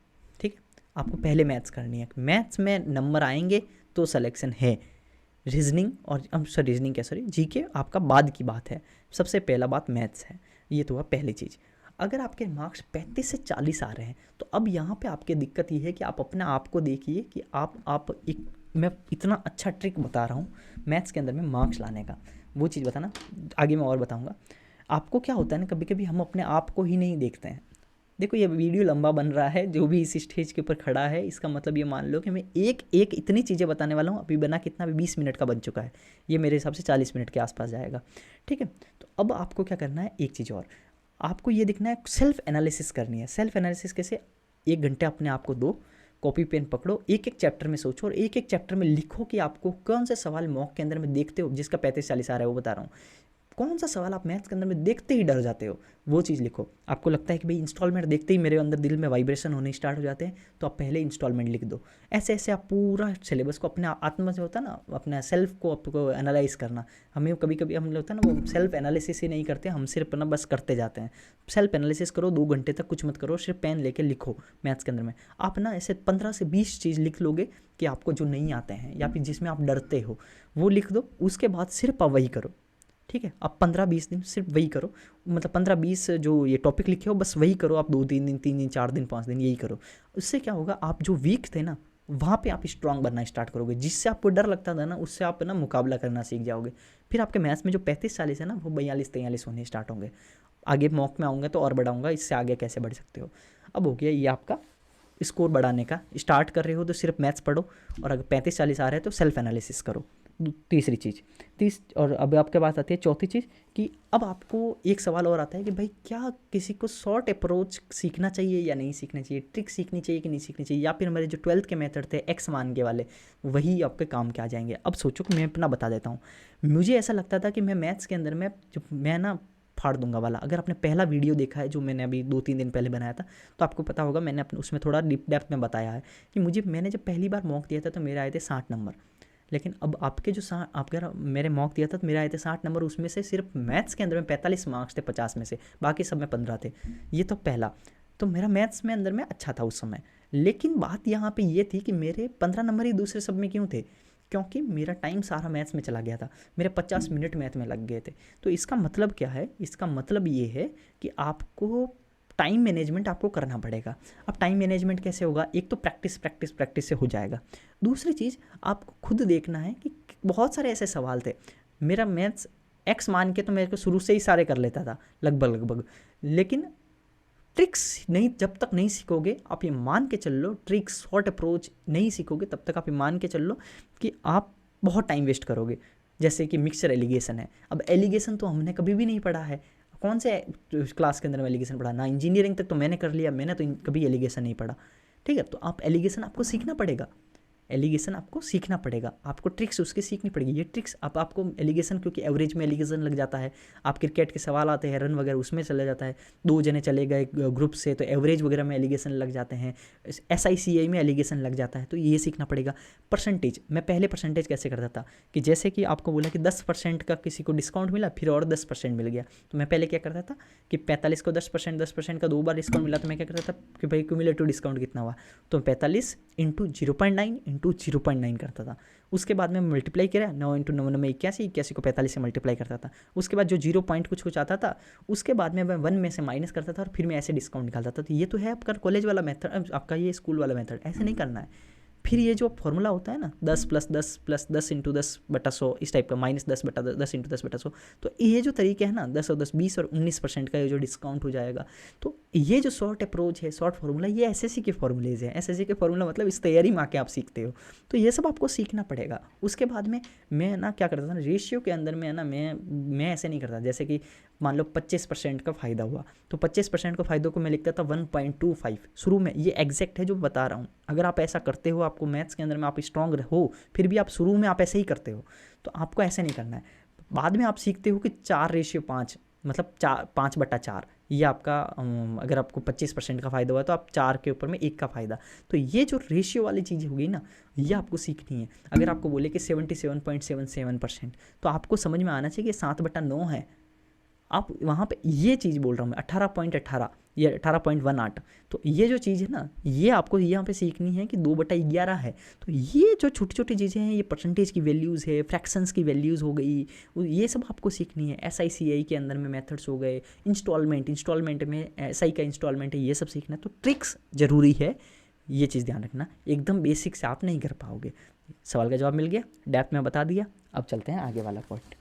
ठीक है, आपको पहले मैथ्स करनी है। मैथ्स में नंबर आएंगे तो सिलेक्शन है। रीजनिंग और रीजनिंग क्या, सॉरी, जीके आपका बाद की बात है, सबसे पहला बात मैथ्स है। ये तो हुआ पहली चीज़। अगर आपके मार्क्स 35 से 40 आ रहे हैं, तो अब यहाँ पे आपकी दिक्कत ये है कि आप अपने आप को देखिए कि आप एक, मैं इतना अच्छा ट्रिक बता रहा हूँ मैथ्स के अंदर में मार्क्स लाने का, वो चीज़ बताना आगे मैं और बताऊँगा। आपको क्या होता है ना, कभी कभी हम अपने आप को ही नहीं देखते हैं। देखो ये वीडियो लंबा बन रहा है, जो भी इस स्टेज के ऊपर खड़ा है, इसका मतलब ये मान लो कि मैं एक एक इतनी चीज़ें बताने वाला हूँ। अभी बना कितना, भी 20 मिनट का बन चुका है, ये मेरे हिसाब से 40 मिनट के आसपास जाएगा। ठीक है, तो अब आपको क्या करना है, एक चीज़ और, आपको ये देखना है, सेल्फ एनालिसिस करनी है। सेल्फ एनालिसिस कैसे, 1 घंटे अपने आप को दो, कॉपी पेन पकड़ो, एक एक चैप्टर में सोचो और एक एक चैप्टर में लिखो कि आपको कौन से सवाल मॉक के अंदर में देखते हो, जिसका 35-40 आ रहा है वो बता रहा हूँ, कौन सा सवाल आप मैथ्स के अंदर में देखते ही डर जाते हो, वो चीज़ लिखो। आपको लगता है कि भाई इंस्टॉलमेंट देखते ही मेरे अंदर दिल में वाइब्रेशन होने स्टार्ट हो जाते हैं, तो आप पहले इंस्टॉलमेंट लिख दो। ऐसे ऐसे आप पूरा सिलेबस को, अपने आत्मा से होता है ना, अपना सेल्फ को आपको एनालाइज करना। हमें कभी कभी हम होता है ना, वो सेल्फ एनालिसिस ही नहीं करते, हम सिर्फ ना बस करते जाते हैं। सेल्फ एनालिसिस करो, 2 घंटे तक कुछ मत करो, सिर्फ पेन लेके लिखो। मैथ्स के अंदर में आप ना ऐसे 15 से 20 चीज़ लिख लोगे कि आपको जो नहीं आते हैं या फिर जिसमें आप डरते हो, वो लिख दो। उसके बाद सिर्फ आप वही करो। ठीक है, आप 15-20 दिन सिर्फ वही करो, मतलब 15-20 जो ये टॉपिक लिखे हो बस वही करो आप, 2-3 दिन, 3 दिन, 4 दिन, 5 दिन यही करो। उससे क्या होगा, आप जो वीक थे ना, वहाँ पे आप स्ट्रांग बनना स्टार्ट करोगे। जिससे आपको डर लगता था ना, उससे आप ना मुकाबला करना सीख जाओगे। फिर आपके मैथ्स में जो 35-40 है ना, वो 42-43 होने स्टार्ट होंगे। आगे मॉक में आऊँगा तो और बढ़ाऊँगा, इससे आगे कैसे बढ़ सकते हो। अब हो गया ये आपका स्कोर बढ़ाने का। स्टार्ट कर रहे हो तो सिर्फ मैथ्स पढ़ो, और अगर 35-40 आ रहे हैं तो सेल्फ एनालिसिस करो। तीसरी चीज़, और अब आपके पास आती है चौथी चीज़, कि अब आपको एक सवाल और आता है कि भाई क्या किसी को शॉर्ट अप्रोच सीखना चाहिए या नहीं सीखना चाहिए, ट्रिक सीखनी चाहिए कि नहीं सीखनी चाहिए, या फिर मेरे जो 12th के मेथड थे एक्स मान के वाले, वही आपके काम के आ जाएंगे। अब सोचो कि मैं अपना बता देता हूँ। मुझे ऐसा लगता था कि मैं मैथ्स के अंदर में जब मैं ना फाड़ दूंगा वाला, अगर आपने पहला वीडियो देखा है जो मैंने अभी 2-3 दिन पहले बनाया था, तो आपको पता होगा, मैंने अपने उसमें थोड़ा डीप डेप्थ में बताया है कि मैंने जब पहली बार मॉक दिया था तो मेरे आए थे 60 नंबर। लेकिन अब आपके जो आप अगर मेरे मॉक दिया था तो मेरे आए थे 60 नंबर, उसमें से सिर्फ मैथ्स के अंदर में 45 मार्क्स थे 50 में से, बाकी सब में 15 थे। ये तो पहला, तो मेरा मैथ्स में अंदर में अच्छा था उस समय। लेकिन बात यहाँ पे ये थी कि मेरे 15 नंबर ही दूसरे सब में क्यों थे, क्योंकि मेरा टाइम सारा मैथ्स में चला गया था, मेरे 50 मिनट मैथ में लग गए थे। तो इसका मतलब क्या है, इसका मतलब ये है कि आपको टाइम मैनेजमेंट आपको करना पड़ेगा। अब टाइम मैनेजमेंट कैसे होगा, एक तो प्रैक्टिस से हो जाएगा। दूसरी चीज़, आपको खुद देखना है कि बहुत सारे ऐसे सवाल थे, मेरा मैथ्स एक्स मान के तो मेरे को शुरू से ही सारे कर लेता था लगभग, लेकिन ट्रिक्स नहीं, जब तक नहीं सीखोगे, आप ये मान के चल लो, ट्रिक्स शॉर्ट अप्रोच नहीं सीखोगे, तब तक आप ये मान के चल लो कि आप बहुत टाइम वेस्ट करोगे। जैसे कि मिक्सचर एलिगेशन है, अब एलिगेशन तो हमने कभी भी नहीं पढ़ा है, कौन से क्लास के अंदर में एलिगेशन पढ़ा ना, इंजीनियरिंग तक तो मैंने कर लिया, मैंने तो कभी एलिगेशन नहीं पढ़ा। ठीक है, तो आप एलिगेशन आपको सीखना पड़ेगा, एलिगेशन आपको सीखना पड़ेगा, आपको ट्रिक्स उसकी सीखनी पड़ेगी। ये ट्रिक्स आपको एलिगेशन, क्योंकि एवरेज में एलिगेशन लग जाता है, आप क्रिकेट के सवाल आते हैं, रन वगैरह उसमें चला जाता है, 2 जने चले गए ग्रुप से तो एवरेज वगैरह में एलिगेशन लग जाते हैं, SICI में एलिगेशन लग जाता है, तो ये सीखना पड़ेगा। परसेंटेज, मैं पहले परसेंटेज कैसे करता था कि जैसे कि आपको बोला कि 10% का किसी को डिस्काउंट मिला, फिर और 10% मिल गया, तो मैं पहले क्या करता था कि 45 को 10% का 2 बार डिस्काउंट मिला, तो मैं क्या करता था कि भाई क्यूमुलेटिव डिस्काउंट कितना हुआ, तो 45 इंटू 0.9 इंटू 0.9 करता था। उसके बाद में मल्टीप्लाई किया, 9 इंटू 9 में 81 को 45 से मल्टीप्लाई करता था। उसके बाद जो 0 पॉइंट कुछ आता था, उसके बाद में मैं 1 में से माइनस करता था और फिर मैं ऐसे डिस्काउंट निकालता था। तो ये तो है आपका कॉलेज वाला मेथड, आपका ये स्कूल वाला मेथड, ऐसे नहीं करना है। फिर ये जो फॉर्मूला होता है ना, 10 + 10 + 10 इंटू 10/100, इस टाइप का, -10/10 इंटू 10/100, तो ये जो तरीके हैं ना, 10 और 10 20 और 19% का ये जो डिस्काउंट हो जाएगा, तो ये जो शॉर्ट अप्रोच है, शॉर्ट फार्मूला, ये SSC के फॉर्मूलेज हैं। SSC के फॉर्मूला मतलब इस तैयारी में आके आप सीखते हो, तो ये सब आपको सीखना पड़ेगा। उसके बाद में मैं ना क्या करता था ना, रेशियो के अंदर में ना मैं ऐसे नहीं करता, जैसे कि मान लो 25% का फ़ायदा हुआ, तो 25% का फ़ायदे को मैं लिखता था 1.25 शुरू में। ये एग्जैक्ट है जो बता रहा हूँ। अगर आप ऐसा करते हो, आपको मैथ्स के अंदर में आप स्ट्रॉन्ग हो, फिर भी आप शुरू में आप ऐसे ही करते हो, तो आपको ऐसे नहीं करना है। बाद में आप सीखते हो कि 4:5 मतलब 5/4 ये आपका अगर आपको 25% का फ़ायदा हुआ तो आप 4 के ऊपर में 1 का फ़ायदा। तो ये जो रेशियो वाली चीज़ होगी ना, ये आपको सीखनी है। अगर आपको बोले कि 77.77%, तो आपको समझ में आना चाहिए कि 7/9 है। आप वहाँ पे ये चीज़ बोल रहा हूँ मैं, 18.18 या 18.18। तो ये जो चीज़ है ना, ये आपको यहाँ पे सीखनी है कि 2/11 है। तो ये जो छोटी छोटी चीज़ें हैं, ये परसेंटेज की वैल्यूज़ है, फ्रैक्शंस की वैल्यूज़ हो गई, ये सब आपको सीखनी है। SICI के अंदर में मेथड्स हो गए, इंस्टॉलमेंट में SI का इंस्टॉलमेंट है, ये सब सीखना है। तो ट्रिक्स ज़रूरी है, ये चीज़ ध्यान रखना। एकदम बेसिक से आप नहीं कर पाओगे। सवाल का जवाब मिल गया, डेप्थ में बता दिया। अब चलते हैं आगे वाला पॉइंट।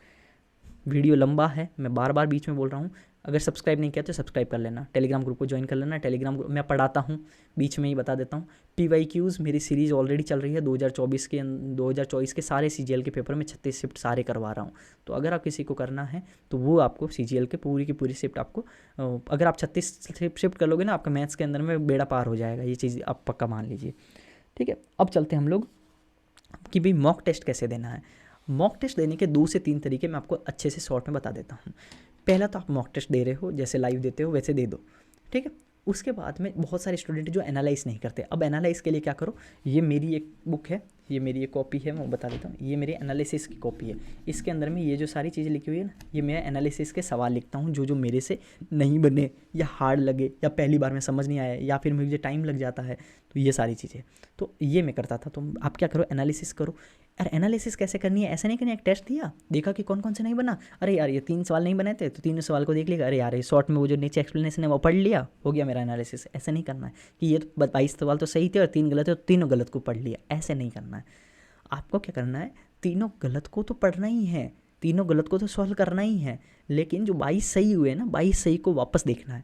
वीडियो लंबा है, मैं बार बार बीच में बोल रहा हूँ। अगर सब्सक्राइब नहीं किया तो सब्सक्राइब कर लेना, टेलीग्राम ग्रुप को ज्वाइन कर लेना। टेलीग्राम ग्रुप मैं पढ़ाता हूँ, बीच में ही बता देता हूँ। PYQs मेरी सीरीज़ ऑलरेडी चल रही है। 2024 के सारे CGL के पेपर में 36 शिफ्ट सारे करवा रहा हूँ। तो अगर आप किसी को करना है तो वो आपको CGL के पूरी की पूरी शिफ्ट आपको, अगर आप 36 शिफ्ट कर लोगे ना, आपका मैथ्स के अंदर में बेड़ा पार हो जाएगा। ये चीज़ आप पक्का मान लीजिए, ठीक है। अब चलते हैं हम लोग कि भाई मॉक टेस्ट कैसे देना है। मॉक टेस्ट देने के 2 से 3 तरीके मैं आपको अच्छे से शॉर्ट में बता देता हूँ। पहला तो आप मॉक टेस्ट दे रहे हो, जैसे लाइव देते हो वैसे दे दो, ठीक है। उसके बाद में बहुत सारे स्टूडेंट जो एनालाइज नहीं करते। अब एनालाइज के लिए क्या करो, ये मेरी एक बुक है, ये मेरी एक कॉपी है, मैं बता देता हूँ। ये मेरी एनालिसिस की कॉपी है। इसके अंदर में ये जो सारी चीज़ें लिखी हुई है ना, ये मैं एनालिसिस के सवाल लिखता हूँ, जो जो मेरे से नहीं बने या हार्ड लगे या पहली बार में समझ नहीं आया या फिर मुझे टाइम लग जाता है, तो ये सारी चीज़ें, तो ये मैं करता था। तो आप क्या करो, एनालिसिस करो। यार एनालिसिस कैसे करनी है, ऐसा नहीं करना, एक टेस्ट दिया, देखा कि कौन कौन से नहीं बना, अरे यार ये 3 सवाल नहीं बने थे तो 3 सवाल को देख लिया, अरे यार ये शॉर्ट में वो जो नीचे एक्सप्लेनेशन है वो पढ़ लिया, हो गया मेरा एनालिसिस। ऐसा नहीं करना है कि ये तो 22 सवाल तो सही थे और 3 गलत थे तो तीनों गलत को पढ़ लिया, ऐसे नहीं करना है। आपको क्या करना है, तीनों गलत को तो पढ़ना ही है, तीनों गलत को तो सॉल्व करना ही है, लेकिन जो 22 सही हुए ना, 22 सही को वापस देखना है।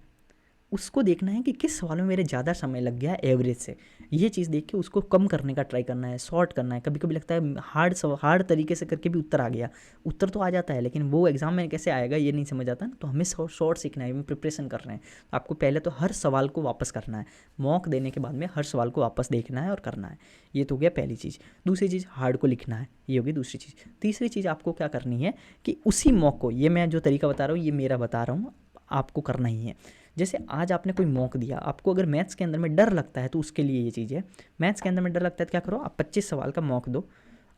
उसको देखना है कि किस सवाल में मेरे ज़्यादा समय लग गया एवरेज से, ये चीज़ देख के उसको कम करने का ट्राई करना है, शॉर्ट करना है। कभी कभी लगता है हार्ड तरीके से करके भी उत्तर आ गया, उत्तर तो आ जाता है लेकिन वो एग्जाम में कैसे आएगा ये नहीं समझ आता ना, तो हमें शॉर्ट सीखना है। हम प्रिपरेशन कर रहे हैं तो आपको पहले तो हर सवाल को वापस करना है, मॉक देने के बाद में हर सवाल को वापस देखना है और करना है। ये तो हो गया पहली चीज़। दूसरी चीज़, हार्ड को लिखना है, ये होगी दूसरी चीज़। तीसरी चीज़ आपको क्या करनी है कि उसी मॉक को, ये मैं जो तरीका बता रहा हूँ ये मेरा बता रहा हूँ, आपको करना ही है। जैसे आज आपने कोई मॉक दिया, आपको अगर मैथ्स के अंदर में डर लगता है तो उसके लिए ये चीज़ है। मैथ्स के अंदर में डर लगता है तो क्या करो, आप 25 सवाल का मॉक दो,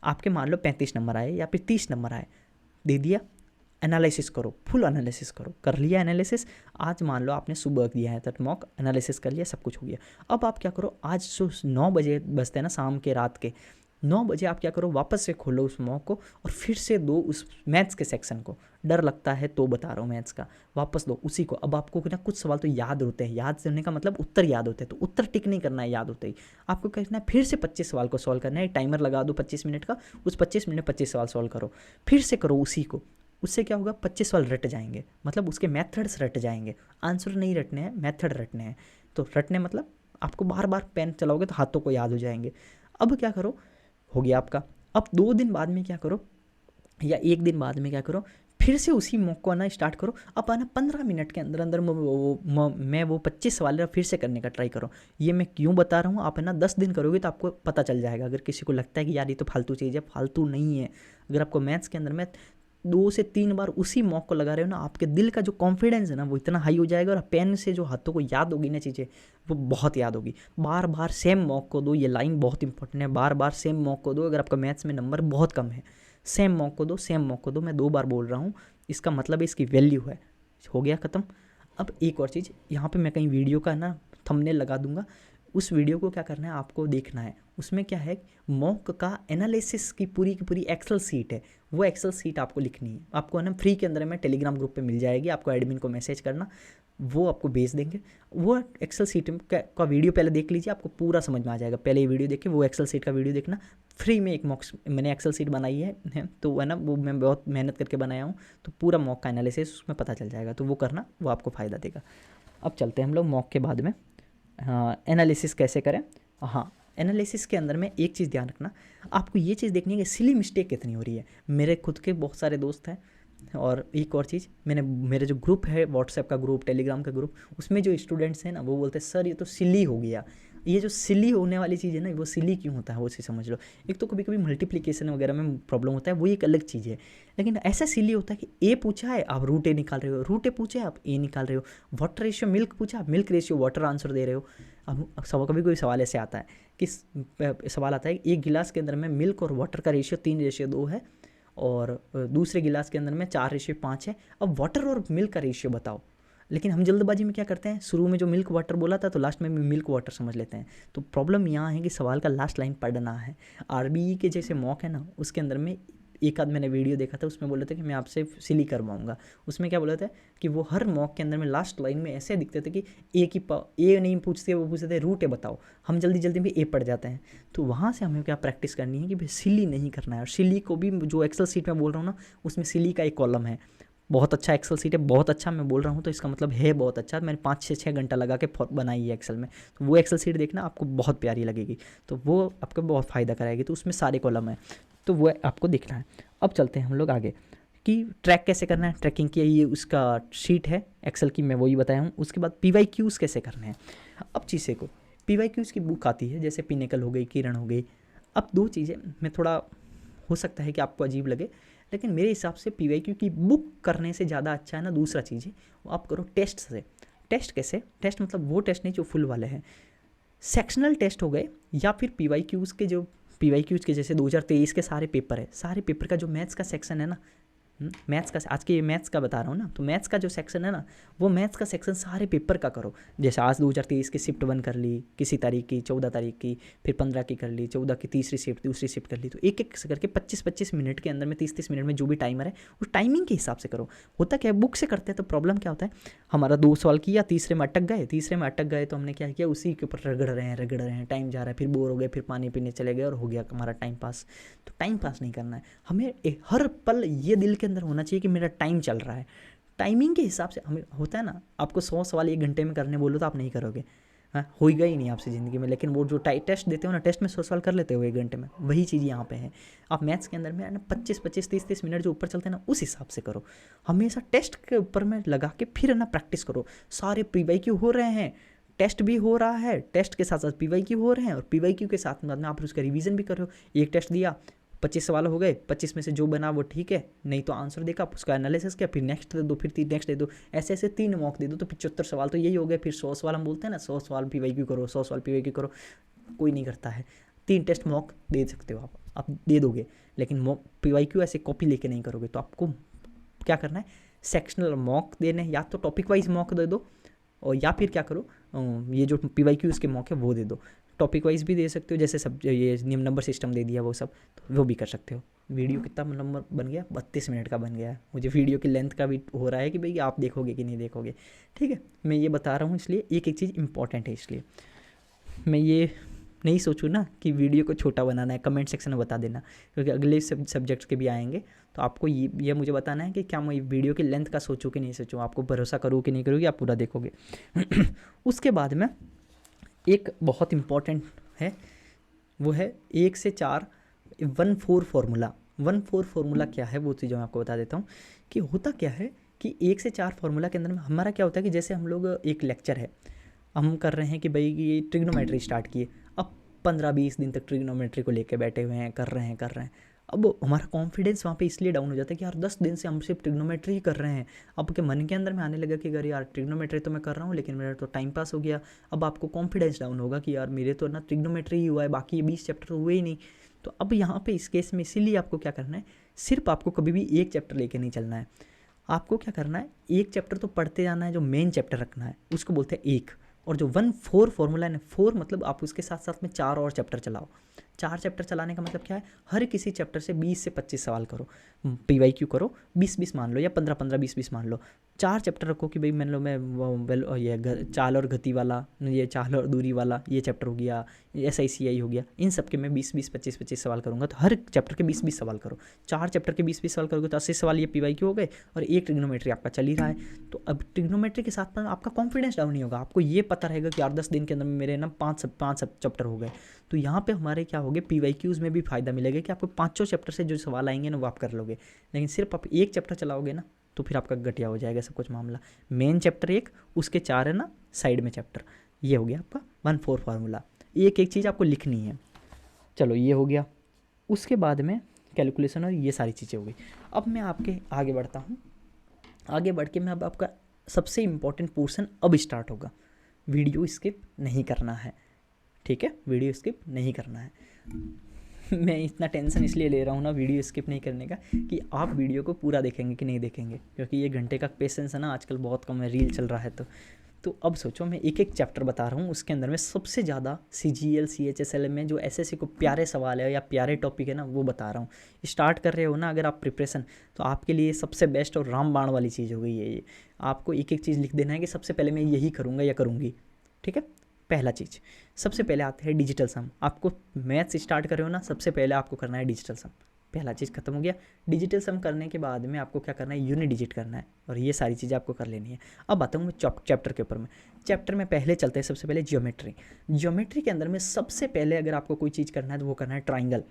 आपके मान लो 35 नंबर आए या फिर 30 नंबर आए, दे दिया, एनालिसिस करो, फुल एनालिसिस करो, कर लिया एनालिसिस। आज मान लो आपने सुबह दिया है तो मॉक एनालिसिस कर लिया, सब कुछ हो गया। अब आप क्या करो, आज 9 बजे बजते हैं ना शाम के, रात के 9 बजे आप क्या करो, वापस से खोलो उस मॉक को और फिर से दो उस मैथ्स के सेक्शन को। डर लगता है तो बता रहा हूँ मैथ्स का, वापस दो उसी को। अब आपको ना कुछ सवाल तो याद होते हैं, याद करने का मतलब उत्तर याद होते हैं, तो उत्तर टिक नहीं करना है याद होते ही। आपको कहना है फिर से 25 सवाल को सॉल्व करना है, टाइमर लगा दो 25 मिनट का, उस 25 मिनट में 25 सवाल सॉल्व करो, फिर से करो उसी को। उससे क्या होगा, 25 सवाल रट जाएंगे, मतलब उसके मेथड्स रट जाएंगे। आंसर नहीं रटने हैं, मेथड रटने हैं। तो रटने मतलब आपको बार बार पेन चलाओगे तो हाथों को याद हो जाएंगे। अब क्या करो, हो गया आपका। अब 2 दिन बाद में क्या करो या 1 दिन बाद में क्या करो, फिर से उसी मॉक को आना स्टार्ट करो। अब आना 15 मिनट के अंदर अंदर मैं वो 25 सवाल फिर से करने का ट्राई करो। ये मैं क्यों बता रहा हूँ, आप है ना 10 दिन करोगे तो आपको पता चल जाएगा। अगर किसी को लगता है कि यार ये तो फालतू चीज़ है, फालतू नहीं है। अगर आपको मैथ्स के अंदर में 2 से 3 बार उसी मॉक को लगा रहे हो ना, आपके दिल का जो कॉन्फिडेंस है ना वो इतना हाई हो जाएगा, और पेन से जो हाथों को याद होगी ना चीज़ें, वो बहुत याद होगी। बार बार सेम मॉक को दो, ये लाइन बहुत इंपॉर्टेंट है, बार बार सेम मॉक को दो। अगर आपका मैथ्स में नंबर बहुत कम है, सेम मॉक को दो, सेम मॉक को दो। मैं 2 बार बोल रहा हूँ, इसका मतलब इसकी वैल्यू है। हो गया ख़त्म। अब एक और चीज़, यहाँ पे मैं कहीं वीडियो का ना थंबनेल लगा दूंगा, उस वीडियो को क्या करना है आपको देखना है। उसमें क्या है, मॉक का एनालिसिस की पूरी एक्सेल सीट है, वो एक्सेल सीट आपको लिखनी है। आपको है ना फ्री के अंदर में टेलीग्राम ग्रुप पे मिल जाएगी, आपको एडमिन को मैसेज करना, वो आपको भेज देंगे। वो एक्सेल सीट का वीडियो पहले देख लीजिए, आपको पूरा समझ में आ जाएगा। पहले ये वीडियो देख के वो एक्सेल सीट का वीडियो देखना। फ्री में एक मॉक मैंने एक्सेल सीट बनाई है तो है ना, वो मैं बहुत मेहनत करके बनाया हूँ, तो पूरा मॉक का एनालिसिस उसमें पता चल जाएगा। तो वो करना, वो आपको फ़ायदा देगा। अब चलते हैं हम लोग मॉक के बाद में, हाँ एनालिसिस कैसे करें। हाँ एनालिसिस के अंदर में एक चीज़ ध्यान रखना, आपको ये चीज़ देखनी है कि सिली मिस्टेक कितनी हो रही है। मेरे खुद के बहुत सारे दोस्त हैं और एक और चीज़, मैंने मेरा जो ग्रुप है व्हाट्सएप का ग्रुप, टेलीग्राम का ग्रुप, उसमें जो स्टूडेंट्स हैं ना वो बोलते हैं सर ये तो सिली हो गया। ये जो सिली होने वाली चीज़ है ना, वो सिली क्यों होता है वो चीज़ समझ लो। एक तो कभी कभी मल्टीप्लिकेशन वगैरह में प्रॉब्लम होता है, वो एक अलग चीज़ है। लेकिन ऐसा सिली होता है कि ए पूछा है आप रूट ए निकाल रहे हो, रूट ए पूछा है आप ए निकाल रहे हो, वाटर रेशियो मिल्क पूछा आप मिल्क रेशियो वाटर आंसर दे रहे हो। अब सब कभी कोई सवाल ऐसे आता है कि सवाल आता है एक गिलास के अंदर में मिल्क और वाटर का रेशियो 3:2 है और दूसरे गिलास के अंदर में 4:5 है। अब वाटर और मिल्क का रेशियो बताओ। लेकिन हम जल्दबाजी में क्या करते हैं, शुरू में जो मिल्क वाटर बोला था तो लास्ट में भी मिल्क वाटर समझ लेते हैं। तो प्रॉब्लम यहाँ है कि सवाल का लास्ट लाइन पढ़ना है। आरबीई के जैसे मॉक है ना, उसके अंदर में एक आध मैंने वीडियो देखा था, उसमें बोले थे कि मैं आपसे सिली करवाऊंगा। उसमें क्या बोला था कि वो हर मॉक के अंदर में लास्ट लाइन में ऐसे दिखते थे कि ए नहीं पूछते, वो पूछते थे रूट ए बताओ। हम जल्दी जल्दी में ए पढ़ जाते हैं। तो वहाँ से हमें क्या प्रैक्टिस करनी है कि भाई सिली नहीं करना है। और सिली को भी जो एक्सेल सीट में बोल रहा हूँ ना, उसमें सिली का एक कॉलम है। बहुत अच्छा एक्सेल सीट है, बहुत अच्छा मैं बोल रहा हूँ तो इसका मतलब है बहुत अच्छा। मैंने 5 से 6 घंटा लगा के बनाई है एक्सेल में। तो वो एक्सेल सीट देखना, आपको बहुत प्यारी लगेगी, तो वो आपको बहुत फ़ायदा कराएगी। तो उसमें सारे कॉलम हैं, तो वो आपको देखना है। अब चलते हैं हम लोग आगे कि ट्रैक कैसे करना है। ट्रैकिंग की ये उसका शीट है एक्सेल की, मैं वही बताया हूँ। उसके बाद PYQs कैसे करने हैं। अब चीज़ें को PYQs की बुक आती है, जैसे पिनेकल हो गई, किरण हो गई। अब 2 चीज़ें मैं थोड़ा, हो सकता है कि आपको अजीब लगे, लेकिन मेरे हिसाब से PYQ की बुक करने से ज़्यादा अच्छा है ना दूसरा चीज़ है, वो आप करो टेस्ट से। टेस्ट कैसे, टेस्ट मतलब वो टेस्ट नहीं जो फुल वाले हैं, सेक्शनल टेस्ट हो गए, या फिर PYQs के जैसे 2023 के सारे पेपर है, सारे पेपर का जो मैथ्स का सेक्शन है ना, मैथ्स का, आज के मैथ्स का बता रहा हूँ ना, तो मैथ्स का जो सेक्शन है ना, वो मैथ्स का सेक्शन सारे पेपर का करो। जैसे आज 2023 की शिफ्ट 1 कर ली किसी तारीख की, 14 तारीख की, फिर 15 की कर ली, 14 की तीसरी शिफ्ट, दूसरी शिफ्ट कर ली। तो एक एक से करके 25-25 मिनट के अंदर में, 30-30 मिनट में जो भी टाइमर है उस टाइमिंग के हिसाब से करो। होता क्या है, बुक से करते हैं तो प्रॉब्लम क्या होता है, हमारा 2 सवाल किया, तीसरे में अटक गए तो हमने क्या किया, उसी के ऊपर रगड़ रहे हैं, टाइम जा रहा है, फिर बोर हो गए, फिर पानी पीने चले गए और हो गया हमारा टाइम पास। तो टाइम पास नहीं करना है हमें, हर पल ये दिल के अंदर होना चाहिए कि मेरा टाइम चल रहा है। टाइमिंग के हिसाब से हमें होता है ना, आपको 100 सवाल 1 घंटे में करने बोलो तो आप नहीं करोगे, हाँ होगा ही नहीं आपसे ज़िंदगी में। लेकिन वो जो टेस्ट देते हो ना, टेस्ट में 100 सवाल कर लेते हो 1 घंटे में, वही चीज़ यहाँ पे है। आप मैथ्स के अंदर में ना 25-25, 30-30 मिनट जो ऊपर चलते हैं ना, उस हिसाब से करो। हमेशा टेस्ट के ऊपर में लगा के फिर ना प्रैक्टिस करो। सारे PYQ हो रहे हैं, टेस्ट भी हो रहा है, टेस्ट के साथ साथ PYQ हो रहे हैं, और PYQ के साथ में आप उसका रिवीजन भी कर रहे हो। एक टेस्ट दिया, 25 सवाल हो गए, 25 में से जो बना वो ठीक है, नहीं तो आंसर देखा, उसका एनालिसिस किया, फिर नेक्स्ट दे दो, फिर नेक्स्ट दे दो, ऐसे ऐसे 3 मॉक दे दो, तो 75 सवाल तो यही हो गए। फिर 100 सवाल हम बोलते हैं ना, 100 सवाल PYQ करो, 100 सवाल PYQ करो, कोई नहीं करता है। 3 टेस्ट मॉक दे सकते हो आप दे दोगे, लेकिन मॉक PYQ ऐसे कॉपी लेके नहीं करोगे। तो आपको क्या करना है, सेक्शनल मॉक देने, या तो टॉपिक वाइज मॉक दे दो, और या फिर क्या करो, ये जो PYQ के मॉक है वो दे दो। टॉपिक वाइज भी दे सकते हो, जैसे सब ये नियम नंबर सिस्टम दे दिया वो सब, तो वो भी कर सकते हो। वीडियो कितना नंबर बन गया, 32 मिनट का बन गया है। मुझे वीडियो की लेंथ का भी हो रहा है कि भाई आप देखोगे कि नहीं देखोगे। ठीक है, मैं ये बता रहा हूँ इसलिए, एक एक चीज़ इंपॉर्टेंट है, इसलिए मैं ये नहीं सोचूँ ना कि वीडियो को छोटा बनाना है। कमेंट सेक्शन में बता देना, क्योंकि अगले सब्जेक्ट्स के भी आएंगे, तो आपको ये मुझे बताना है कि क्या मैं वीडियो की लेंथ का सोचूँ कि नहीं सोचूँ, आपको भरोसा करूँ कि नहीं करूँ, आप पूरा देखोगे। उसके बाद में एक बहुत इम्पॉर्टेंट है, वो है 1 से 4 1-4 फार्मूला। 1-4 फार्मूला क्या है वो चीज़ मैं आपको बता देता हूँ कि होता क्या है कि 1 से 4 फार्मूला के अंदर में हमारा क्या होता है कि जैसे हम लोग, एक लेक्चर है, हम कर रहे हैं कि भाई ये ट्रिग्नोमेट्री स्टार्ट किए, अब 15-20 दिन तक ट्रिग्नोमेट्री को लेके बैठे हुए हैं, कर रहे हैं। अब हमारा कॉन्फिडेंस वहाँ पे इसलिए डाउन हो जाता है कि यार 10 दिन से हम सिर्फ ट्रिग्नोमेट्री ही कर रहे हैं। अब के मन के अंदर में आने लगा कि अगर यार ट्रिग्नोमेट्री तो मैं कर रहा हूँ, लेकिन मेरा तो टाइम पास हो गया। अब आपको कॉन्फिडेंस डाउन होगा कि यार मेरे तो ना ट्रिग्नोमेट्री ही हुआ है, बाकी ये 20 चैप्टर हुए ही नहीं। तो अब यहाँ पे इस केस में इसीलिए आपको क्या करना है, सिर्फ आपको कभी भी एक चैप्टर लेके नहीं चलना है। आपको क्या करना है, एक चैप्टर तो पढ़ते जाना है, जो मेन चैप्टर रखना है उसको बोलते हैं एक। और जो 1-4 फार्मूला है, 4 मतलब आप उसके साथ साथ में 4 और चैप्टर चलाओ। 4 चैप्टर चलाने का मतलब क्या है, हर किसी चैप्टर से 20 से 25 सवाल करो, PYQ करो, 20-20 मान लो, या 15-15, 20-20 मान लो। 4 चैप्टर रखो कि भाई मान लो मैं ये चाल और गति वाला, ये चाल और दूरी वाला ये चैप्टर हो गया, SICI हो गया, इन सब के मैं 20-20 25-25 सवाल करूँगा। तो हर चैप्टर के 20-20 सवाल करो। 4 चैप्टर के 20-20 सवाल करोगे तो 80 सवाल ये PYQ हो गए, और एक ट्रिग्नोमेट्री आपका चल ही रहा है। तो अब ट्रिग्नोमेट्री के साथ में आपका कॉन्फिडेंस डाउन नहीं होगा, आपको ये पता रहेगा कि 8-10 दिन के अंदर में मेरे ना 5 चैप्टर हो गए। तो यहाँ पे हमारे क्या हो गए, PYQs में भी फायदा मिलेगा कि आपको 5 चैप्टर से जो सवाल आएंगे ना वो आप कर लोगे। लेकिन सिर्फ आप एक चैप्टर चलाओगे ना तो फिर आपका घटिया हो जाएगा सब कुछ मामला। मेन चैप्टर एक, उसके 4 है ना साइड में चैप्टर, ये हो गया आपका 1-4 फार्मूला। एक एक चीज़ आपको लिखनी है। चलो ये हो गया, उसके बाद में कैलकुलेशन और ये सारी चीज़ें हो गई। अब मैं आपके आगे बढ़ता हूँ। आगे बढ़ के मैं अब आपका सबसे इम्पॉर्टेंट पोर्शन अब स्टार्ट होगा। वीडियो स्किप नहीं करना है, ठीक है, वीडियो स्किप नहीं करना है। मैं इतना टेंशन इसलिए ले रहा हूँ ना वीडियो स्किप नहीं करने का कि आप वीडियो को पूरा देखेंगे कि नहीं देखेंगे, क्योंकि ये घंटे का पेशेंस है ना आजकल बहुत कम है, रील चल रहा है। तो अब सोचो मैं एक एक चैप्टर बता रहा हूँ, उसके अंदर में सबसे ज़्यादा CGL CHSL में जो SSC को प्यारे सवाल है या प्यारे टॉपिक है ना वो बता रहा हूँ। स्टार्ट कर रहे हो ना अगर आप प्रिपरेशन, तो आपके लिए सबसे बेस्ट और रामबाण वाली चीज़ हो गई है ये। आपको एक एक चीज़ लिख देना है कि सबसे पहले मैं यही करूँगा या करूँगी, ठीक है। पहला चीज़, सबसे पहले आते हैं डिजिटल सम। आपको मैथ्स स्टार्ट कर रहे हो ना, सबसे पहले आपको करना है डिजिटल सम। पहला चीज़ खत्म हो गया। डिजिटल सम करने के बाद में आपको क्या करना है, यूनिट डिजिट करना है, और ये सारी चीज़ें आपको कर लेनी है। अब आता हूँ मैं चैप्टर के ऊपर में। चैप्टर में पहले चलते हैं, सबसे पहले ज्योमेट्री। ज्योमेट्री के अंदर में सबसे पहले अगर आपको कोई चीज़ करना है तो वो करना है ट्राइंगल।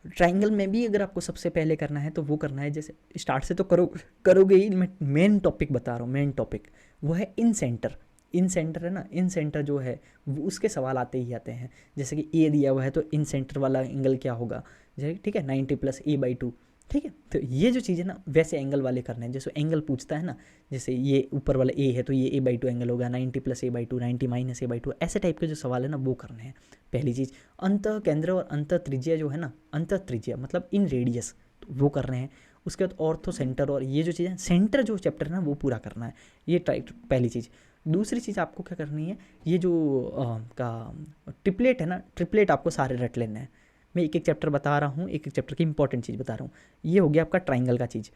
ट्राइंगल में भी अगर आपको सबसे पहले करना है तो वो करना है, जैसे स्टार्ट से तो करोगे ही, मैं मेन टॉपिक बता रहा हूँ। मेन टॉपिक वो है इन सेंटर। इन सेंटर है ना, इन सेंटर जो है वो उसके सवाल आते ही आते हैं। जैसे कि ए दिया हुआ है तो इन सेंटर वाला एंगल क्या होगा, जैसे ठीक है 90 + a/2, ठीक है। तो ये जो चीज़ है ना वैसे एंगल वाले करने हैं, जैसे एंगल पूछता है ना, जैसे ये ऊपर वाला ए है तो ये a/2 एंगल होगा, 90 + a/2, 90 - a/2, ऐसे टाइप के जो सवाल है ना वो करने हैं। पहली चीज़ अंत केंद्र और अंत त्रिज्या जो है ना, अंत त्रिज्या मतलब इन रेडियस, तो वो कर रहे हैं। उसके बाद ऑर्थो सेंटर और ये जो चीज़ें सेंटर जो चैप्टर है ना वो पूरा करना है, ये पहली चीज़। दूसरी चीज़ आपको क्या करनी है, ये जो का ट्रिपलेट है ना, ट्रिपलेट आपको सारे रट लेने हैं। मैं एक एक चैप्टर बता रहा हूँ, एक एक चैप्टर की इंपॉर्टेंट चीज़ बता रहा हूँ। ये हो गया आपका ट्राइंगल का चीज़,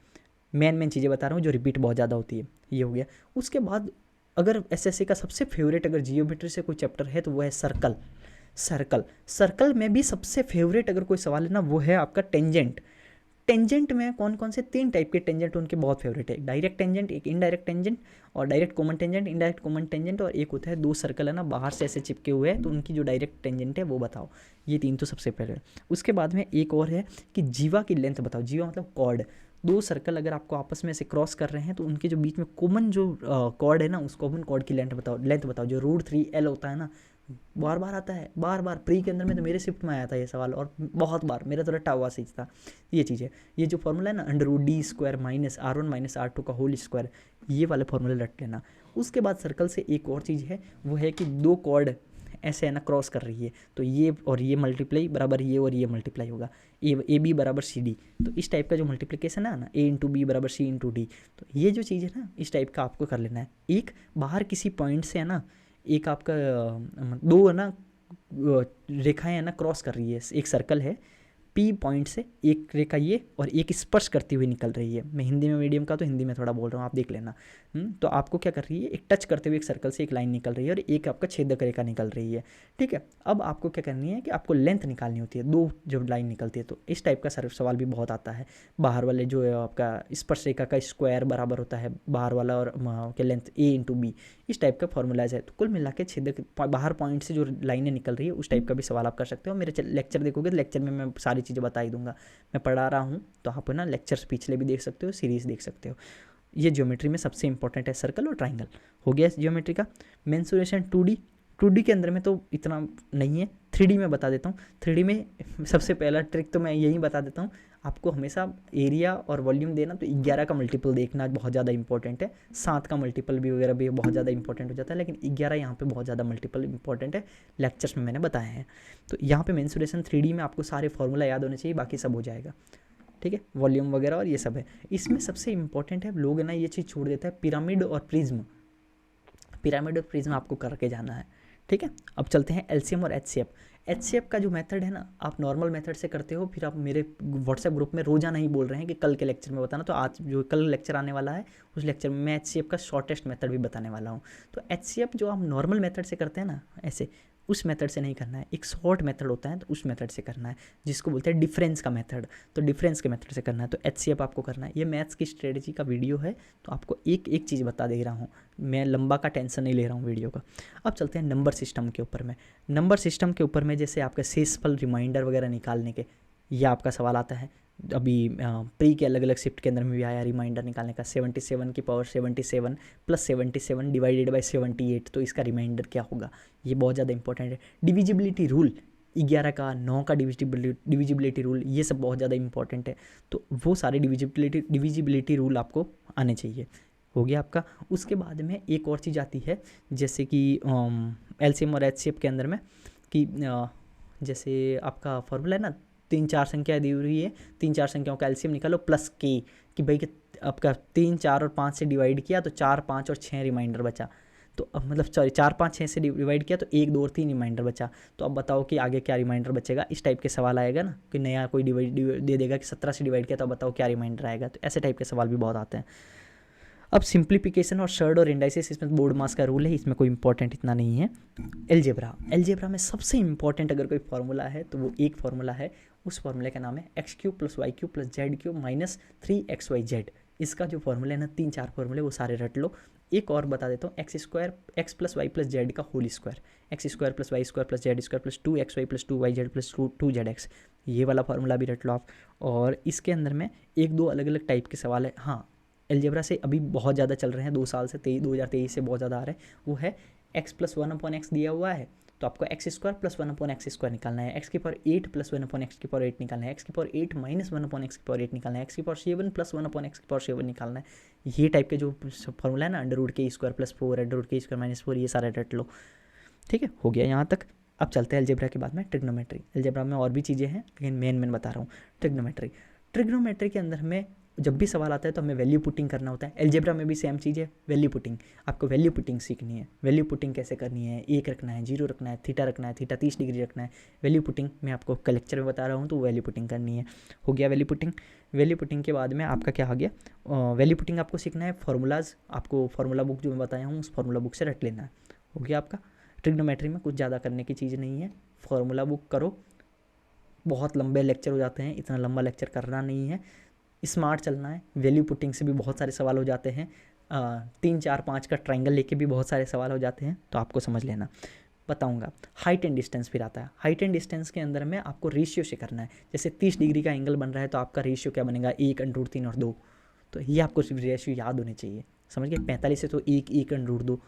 मेन चीज़ें बता रहा हूँ जो रिपीट बहुत ज़्यादा होती है, ये हो गया। उसके बाद अगर SSC का सबसे फेवरेट अगर जियोमेट्री से कोई चैप्टर है तो वो है सर्कल। सर्कल में भी सबसे फेवरेट अगर कोई सवाल है ना वो है आपका टेंजेंट। टेंजेंट में कौन कौन से 3 टाइप के टेंजेंट उनके बहुत फेवरेट है, डायरेक्ट टेंजेंट, एक इनडायरेक्ट टेंजेंट, और direct common tangent, indirect common tangent, और एक होता है 2 सर्कल है ना बाहर से ऐसे चिपके हुए हैं तो उनकी जो डायरेक्ट टेंजेंट है वो बताओ। ये 3 तो सबसे पहले। उसके बाद में एक और है कि जीवा की लेंथ बताओ। जीवा मतलब कॉर्ड। 2 सर्कल अगर आपको आपस में ऐसे क्रॉस कर रहे हैं तो उनके जो बीच में कॉमन जो कॉर्ड है ना उस कॉमन कॉर्ड की लेंथ बताओ। जो √3L होता है ना, बार बार आता है, बार बार प्री के अंदर में तो मेरे शिफ्ट में आया था ये सवाल, और बहुत बार मेरा तो रट्टा हुआ चीज़ था ये चीज़ है। ये जो फॉर्मूला है ना √D² - R1 - R2 का होल स्क्वायर, ये वाले फॉर्मूले रट लेना। उसके बाद सर्कल से एक और चीज़ है, वो है कि 2 कॉर्ड ऐसे है ना क्रॉस कर रही है तो ये और ये मल्टीप्लाई बराबर ये और ये मल्टीप्लाई होगा, AB = CD। तो इस टाइप का जो मल्टीप्लिकेशन है ना, A × B = C × D, तो ये जो चीज़ है ना इस टाइप का आपको कर लेना है। एक बाहर किसी पॉइंट से है ना, एक आपका 2 है ना रेखाएं है ना क्रॉस कर रही है, एक सर्कल है P पॉइंट से एक रेखा ये और एक स्पर्श करती हुई निकल रही है। मैं हिंदी में मीडियम का तो हिंदी में थोड़ा बोल रहा हूँ, आप देख लेना। तो आपको क्या कर रही है, एक टच करते हुए एक सर्कल से एक लाइन निकल रही है और एक आपका छेदक रेखा निकल रही है, ठीक है। अब आपको क्या करनी है कि आपको लेंथ निकालनी होती है, 2 जब लाइन निकलती है तो इस टाइप का सवाल भी बहुत आता है। बाहर वाले जो है आपका स्पर्श रेखा का स्क्वायर बराबर होता है बाहर वाला और क्या लेंथ A × B, इस टाइप का फॉर्मूलाज है। तो कुल मिला के छेदक बाहर पॉइंट से जो लाइनें निकल रही है उस टाइप का भी सवाल आप कर सकते हो। मेरे लेक्चर देखोगे तो लेक्चर में मैं सारी चीज़ें बता ही दूंगा, मैं पढ़ा रहा हूँ तो आप ना लेक्चर्स पिछले भी देख सकते हो, सीरीज़ देख सकते हो। ये ज्योमेट्री में सबसे इंपॉर्टेंट है सर्कल और ट्राइंगल। हो गया ज्योमेट्री का। मेंसुरेशन 2D के अंदर में तो इतना नहीं है, 3D में बता देता हूँ। 3D में सबसे पहला ट्रिक तो मैं यही बता देता हूँ, आपको हमेशा एरिया और वॉल्यूम देना तो 11 का मल्टीपल देखना बहुत ज़्यादा इंपॉर्टेंट है। 7 का मल्टीपल भी वगैरह भी बहुत ज़्यादा इंपॉर्टेंट हो जाता है, लेकिन 11 यहाँ पे बहुत ज़्यादा मल्टीपल इंपॉर्टेंट है, लेक्चर्स में मैंने बताया है। तो यहाँ पे मेंसुरेशन 3D में आपको सारे फॉर्मूला याद होने चाहिए, बाकी सब हो जाएगा, ठीक है। वॉल्यूम वगैरह और ये सब है। इसमें सबसे इंपॉर्टेंट है, लोग ना ये चीज़ छोड़ देता है, पिरामिड और प्रिज्म। पिरामिड और प्रिज्म आपको करके जाना है, ठीक है। अब चलते हैं एलसीएम और एचसीएफ। एचसीएफ का जो मेथड है ना, आप नॉर्मल मेथड से करते हो, फिर आप मेरे व्हाट्सएप ग्रुप में रोजाना ही बोल रहे हैं कि कल के लेक्चर में बताना, तो आज जो कल लेक्चर आने वाला है उस लेक्चर में मैं एचसीएफ का शॉर्टेस्ट मेथड भी बताने वाला हूँ। तो एचसीएफ जो आप नॉर्मल मेथड से करते हैं ना ऐसे, उस मेथड से नहीं करना है, एक शॉर्ट मेथड होता है तो उस मेथड से करना है, जिसको बोलते हैं डिफरेंस का मेथड। तो डिफरेंस के मेथड से करना है, तो एचसीएफ आपको करना है। ये मैथ्स की स्ट्रेटजी का वीडियो है, तो आपको एक एक चीज़ बता दे रहा हूँ, मैं लंबा का टेंशन नहीं ले रहा हूँ वीडियो का। अब चलते हैं नंबर सिस्टम के ऊपर में। नंबर सिस्टम के ऊपर में जैसे आपका शेषफल रिमाइंडर वगैरह निकालने के, यह आपका सवाल आता है। अभी प्री के अलग अलग शिफ्ट के अंदर में भी आया रिमाइंडर निकालने का, 77 की पावर 77 प्लस 77 डिवाइडेड बाई 78, तो इसका रिमाइंडर क्या होगा, ये बहुत ज़्यादा इंपॉर्टेंट है। डिविजिबिलिटी रूल 11 का, 9 का डिविजिबिलिटी रूल, ये सब बहुत ज़्यादा इंपॉर्टेंट है। तो वो सारे डिविजिबिलिटी रूल आपको आने चाहिए। हो गया आपका। उसके बाद में एक और चीज़ आती है, जैसे कि एलसीएम और एचसीएफ के अंदर में कि जैसे आपका फॉर्मूला है ना, 3-4 संख्या दी हुई है, 3-4 संख्याओं का एलसीएम निकालो प्लस के, कि भाई कि आपका 3, 4 और 5 से डिवाइड किया तो 4, 5 और 6 रिमाइंडर बचा। तो अब मतलब सॉरी 4, 5, 6 से डिवाइड किया तो 1, 2 और 3 रिमाइंडर बचा। तो अब बताओ कि आगे क्या रिमाइंडर बचेगा, इस टाइप के सवाल आएगा ना, कि नया कोई डिवाइड दे देगा कि 17 से डिवाइड किया, तो अब बताओ क्या रिमाइंडर आएगा। तो ऐसे टाइप के सवाल भी बहुत आते हैं। अब सिंप्लीफिकेशन और सर्ड और इंडाइसिस, इसमें बोर्ड मास का रूल है, इसमें कोई इंपॉर्टेंट इतना नहीं है। एलजेब्रा में सबसे इंपॉर्टेंट अगर कोई फार्मूला है तो वो एक फार्मूला है, उस फार्मूले का नाम है x³ + y³ + z³ - 3xyz। इसका जो फार्मूला है ना, 3-4 फार्मूले वो सारे रट लो। एक और बता देता हूँ, x² x + y + z का whole square, x² + y² + z² + 2xy + 2yz + 2zx, ये वाला फार्मूला भी रट लो आप। और इसके अंदर में एक दो अलग अलग टाइप के सवाल है, हाँ एलजेब्रा से अभी बहुत ज़्यादा चल रहे हैं, 2 साल से 2023 से बहुत ज़्यादा आ रहे हैं। वो है x + 1/x दिया हुआ है, तो आपको x² + 1/x² निकालना है, x की पावर 8 + 1/x² निकालना है, x की पावर 8 - 1/x² निकालना है, x की पावर 7 + 1/x² निकालना है। ये टाइप के जो फॉर्मूला है ना, √k² + 4 √k² - 4, ये सारे रट लो। ठीक है, हो गया यहाँ तक। अब चलते हैं अलजेब्रा के बाद में ट्रिग्नोमेट्री। अलजेब्रा में और भी चीज़ें हैं, लेकिन मेन बता रहा हूँ। ट्रिग्नोमेट्री के अंदर में जब भी सवाल आता है तो हमें वैल्यू पुटिंग करना होता है। अलजेब्रा में भी सेम चीज़ है, वैल्यू पुटिंग। आपको वैल्यू पुटिंग सीखनी है। वैल्यू पुटिंग कैसे करनी है, 1 रखना है, 0 रखना है, थीटा रखना है, थीटा 30 डिग्री रखना है। वैल्यू पुटिंग मैं आपको कल लेक्चर में बता रहा हूँ, तो वैल्यू पुटिंग करनी है। हो गया वैल्यू पुटिंग। वैल्यू पुटिंग के बाद में आपका क्या आ गया, वैल्यू पुटिंग आपको सीखना है। फार्मूलाज आपको फार्मूला बुक जो मैं बताया हूँ उस फार्मूला बुक से रट लेना है। हो गया आपका। ट्रिग्नोमेट्री में कुछ ज़्यादा करने की चीज़ नहीं है, फार्मूला बुक करो। बहुत लंबे लेक्चर हो जाते हैं, इतना लंबा लेक्चर करना नहीं है, स्मार्ट चलना है। वैल्यू पुटिंग से भी बहुत सारे सवाल हो जाते हैं, 3, 4, 5 का ट्रायंगल लेके भी बहुत सारे सवाल हो जाते हैं, तो आपको समझ लेना। बताऊंगा। हाइट एंड डिस्टेंस फिर आता है। हाइट एंड डिस्टेंस के अंदर में आपको रेशियो से करना है। जैसे 30 डिग्री का एंगल बन रहा है तो आपका रेशियो क्या बनेगा, 1/3 और 2। तो ये आपको रेशियो याद होने चाहिए, समझ गए। 45 से तो 1/2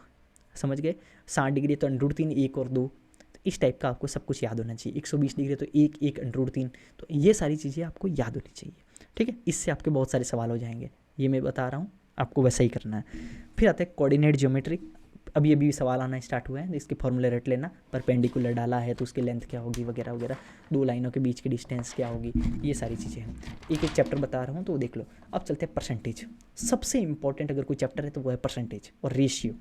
समझ गए। 60 डिग्री तो √3 1 और 2। तो इस टाइप का आपको सब कुछ याद होना चाहिए। 120 डिग्री तो 1/3। तो ये सारी चीज़ें आपको याद होनी चाहिए, ठीक है। इससे आपके बहुत सारे सवाल हो जाएंगे, ये मैं बता रहा हूँ, आपको वैसा ही करना है। फिर आता है कोऑर्डिनेट ज्योमेट्री। अभी सवाल आना स्टार्ट हुआ है, इसके फॉर्मूले रट लेना। परपेंडिकुलर डाला है तो उसकी लेंथ क्या होगी वगैरह वगैरह, 2 लाइनों के बीच की डिस्टेंस क्या होगी, ये सारी चीज़ें हैं। एक एक चैप्टर बता रहा हूँ तो वो देख लो। अब चलते हैं परसेंटेज। सबसे इंपॉर्टेंट अगर कोई चैप्टर है तो वो है परसेंटेज और ratio.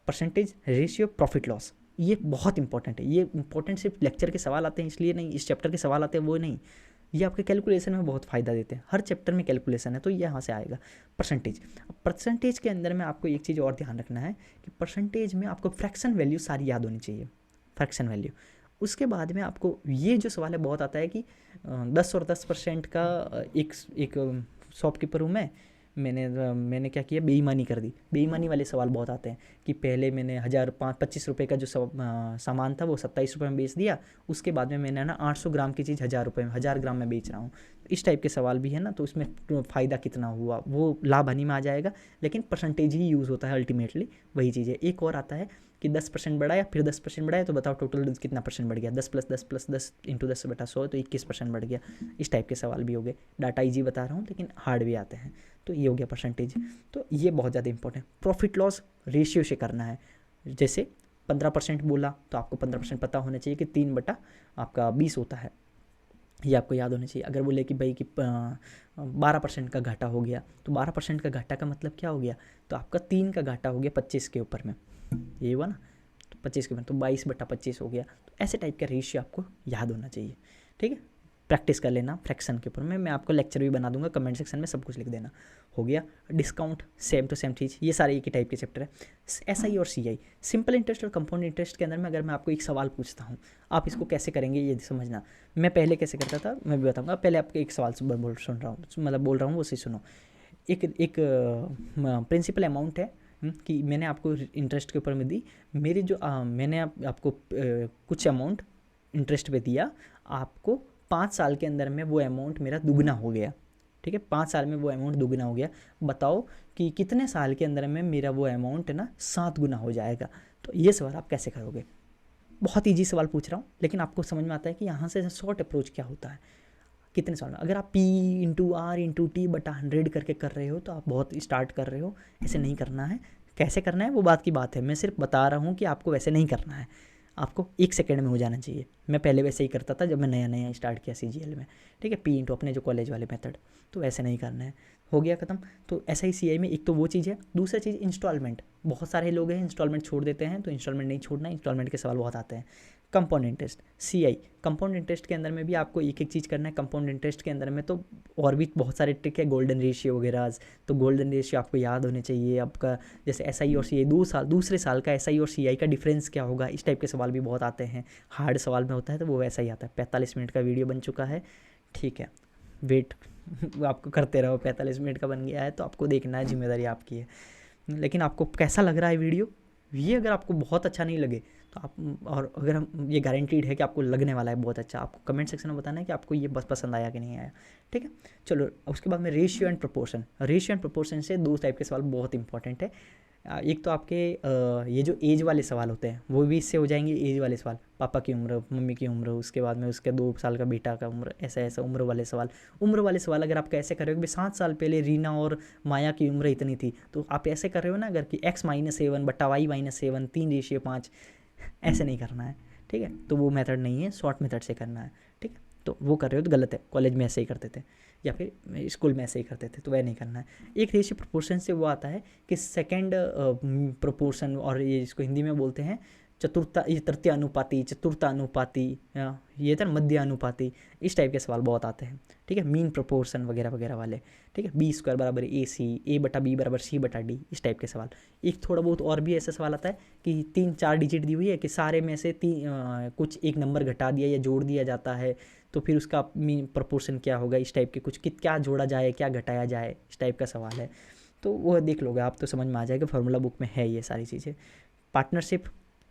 Percentage, ratio, profit loss, ये बहुत इंपॉर्टेंट है। ये इंपॉर्टेंट सिर्फ लेक्चर के सवाल आते हैं इसलिए नहीं, इस चैप्टर के सवाल आते हैं वो नहीं, ये आपके कैलकुलेशन में बहुत फ़ायदा देते हैं। हर चैप्टर में कैलकुलेशन है, तो ये यहाँ से आएगा परसेंटेज। परसेंटेज के अंदर में आपको एक चीज़ और ध्यान रखना है कि परसेंटेज में आपको फ्रैक्शन वैल्यू सारी याद होनी चाहिए, फ्रैक्शन वैल्यू। उसके बाद में आपको ये जो सवाल है बहुत आता है कि 10 और 10% का एक शॉपकीपर हूँ मैंने क्या किया, बेईमानी कर दी। बेईमानी वाले सवाल बहुत आते हैं कि पहले मैंने 25 रुपये का जो सामान था वो 27 रुपये में बेच दिया, उसके बाद में मैंने ना 800 ग्राम की चीज़ 1000 रुपये में, 1000 ग्राम में बेच रहा हूँ। इस टाइप के सवाल भी है ना, तो उसमें फ़ायदा कितना हुआ वो लाभ हानि में आ जाएगा, लेकिन परसेंटेज ही यूज़ होता है अल्टीमेटली, वही चीज़ है। एक और आता है कि 10% बढ़ाया, फिर 10% बढ़ाया, तो बताओ टोटल कितना परसेंट बढ़ गया। 10 + 10 + 10 × 10/100 तो 21% बढ़ गया। इस टाइप के सवाल भी हो गए। डाटा ईजी बता रहा हूँ लेकिन हार्ड भी आते हैं। तो ये हो गया परसेंटेज। तो ये बहुत ज़्यादा इंपॉर्टेंट। प्रॉफिट लॉस रेशियो से करना है। जैसे 15% बोला तो आपको 15% पता होना चाहिए कि 3/20 होता है, ये आपको याद होना चाहिए। अगर बोले कि भाई कि 12% का घाटा हो गया, तो 12% का घाटा का मतलब क्या हो गया, तो आपका 3 का घाटा हो गया 25 के ऊपर में, ये हुआ ना। तो 25 क्यूब, तो 22/25 हो गया। तो ऐसे टाइप का रेशियो आपको याद होना चाहिए, ठीक है। प्रैक्टिस कर लेना फ्रैक्शन के ऊपर में, मैं आपको लेक्चर भी बना दूंगा, कमेंट सेक्शन में सब कुछ लिख देना। हो गया डिस्काउंट, सेम टू सेम चीज़, ये सारे एक ही टाइप के चैप्टर है। SI और CI, सिंपल इंटरेस्ट और कंपाउंड इंटरेस्ट के अंदर में अगर मैं आपको एक सवाल पूछता हूँ, आप इसको कैसे करेंगे ये समझना। मैं पहले कैसे करता था मैं भी बताऊँगा। पहले आपको एक सवाल सुन रहा हूँ, मतलब बोल रहा हूँ, वो सही सुनो। एक प्रिंसिपल अमाउंट है कि मैंने आपको इंटरेस्ट के ऊपर में दी, मेरी जो मैंने आपको कुछ अमाउंट इंटरेस्ट पे दिया, आपको 5 साल के अंदर में वो अमाउंट मेरा दुगना हो गया, ठीक है। 5 साल में वो अमाउंट दुगना हो गया, बताओ कि कितने साल के अंदर में मेरा वो अमाउंट है ना 7 गुना हो जाएगा। तो ये सवाल आप कैसे करोगे। बहुत ईजी सवाल पूछ रहा हूँ, लेकिन आपको समझ में आता है कि यहाँ से शॉर्ट अप्रोच क्या होता है। कितने साल में अगर आप P/R/T/100 करके कर रहे हो तो आप बहुत स्टार्ट कर रहे हो, ऐसे नहीं करना है। कैसे करना है वो बात की बात है, मैं सिर्फ बता रहा हूँ कि आपको वैसे नहीं करना है, आपको 1 सेकेंड में हो जाना चाहिए। मैं पहले वैसे ही करता था जब मैं नया नया स्टार्ट किया CGL में, ठीक है। P इंटू अपने जो कॉलेज वाले मेथड, तो ऐसे नहीं करना है। हो गया ख़त्म। तो ऐसा ही CI में एक तो वो चीज़ है, दूसरा चीज़ इंस्टॉलमेंट। बहुत सारे लोग हैं इंस्टॉलमेंट छोड़ देते हैं, तो इंस्टॉलमेंट नहीं छोड़ना, इंस्टॉलमेंट के सवाल बहुत आते हैं। Compound interest CI, compound interest के अंदर में भी आपको एक एक चीज़ करना है। कंपाउंड इंटरेस्ट के अंदर में तो और भी बहुत सारे ट्रिक है, गोल्डन रेशियो वगैरह, तो गोल्डन रेशियो आपको याद होने चाहिए। आपका जैसे SI और CI, दूसरे साल का SI और CI का डिफरेंस क्या होगा, इस टाइप के सवाल भी बहुत आते हैं। हार्ड सवाल में होता है तो वो वैसा ही आता है। 45 मिनट का वीडियो बन चुका है, ठीक है, वेट आपको करते रहो। 45 मिनट का बन गया है तो आपको देखना है, जिम्मेदारी आपकी है। लेकिन आपको कैसा लग रहा है वीडियो, ये अगर आपको बहुत अच्छा नहीं लगे तो आप, और अगर हम ये गारंटीड है कि आपको लगने वाला है बहुत अच्छा, आपको कमेंट सेक्शन में बताना है कि आपको ये बस पसंद आया कि नहीं आया, ठीक है। चलो उसके बाद में ratio and proportion. Ratio and proportion से 2 टाइप के सवाल बहुत इंपॉर्टेंट है। एक तो आपके ये जो एज वाले सवाल होते हैं वो भी इससे हो जाएंगे, एज वाले सवाल, पापा की उम्र, मम्मी की उम्र, उसके बाद में उसके 2 साल का बेटा का उम्र, ऐसा ऐसा उम्र वाले सवाल। उम्र वाले सवाल अगर आप कैसे कर रहे हो कि 7 साल पहले रीना और माया की उम्र इतनी थी, तो आप ऐसे कर रहे हो ना अगर कि X-7 बटा Y-7 3:5, ऐसे नहीं करना है, ठीक है। तो वो मेथड नहीं है, शॉर्ट मेथड से करना है, ठीक है। तो वो कर रहे हो तो गलत है, कॉलेज में ऐसे ही करते थे या फिर स्कूल में ऐसे ही करते थे, तो वह नहीं करना है। एक रेशियो प्रोपोर्शन से वो आता है कि सेकेंड प्रोपोर्शन, और ये इसको हिंदी में बोलते हैं ये तृतीय अनुपाती, चतुर्थ अनुपाती, ये था मध्य अनुपाती, इस टाइप के सवाल बहुत आते हैं, ठीक है। मीन प्रोपोर्शन वगैरह वगैरह वाले, ठीक है। B² = AC, A/B = C/D, इस टाइप के सवाल। एक थोड़ा बहुत और भी ऐसा सवाल आता है कि 3-4 डिजिट दी हुई है कि सारे में से कुछ एक नंबर घटा दिया या जोड़ दिया जाता है, तो फिर उसका मीन प्रोपोर्शन क्या होगा, इस टाइप के कुछ क्या जोड़ा जाए क्या घटाया जाए, इस टाइप का सवाल है। तो वो देख लोगे आप तो समझ में आ जाएगा, फार्मूला बुक में है ये सारी चीज़ें। पार्टनरशिप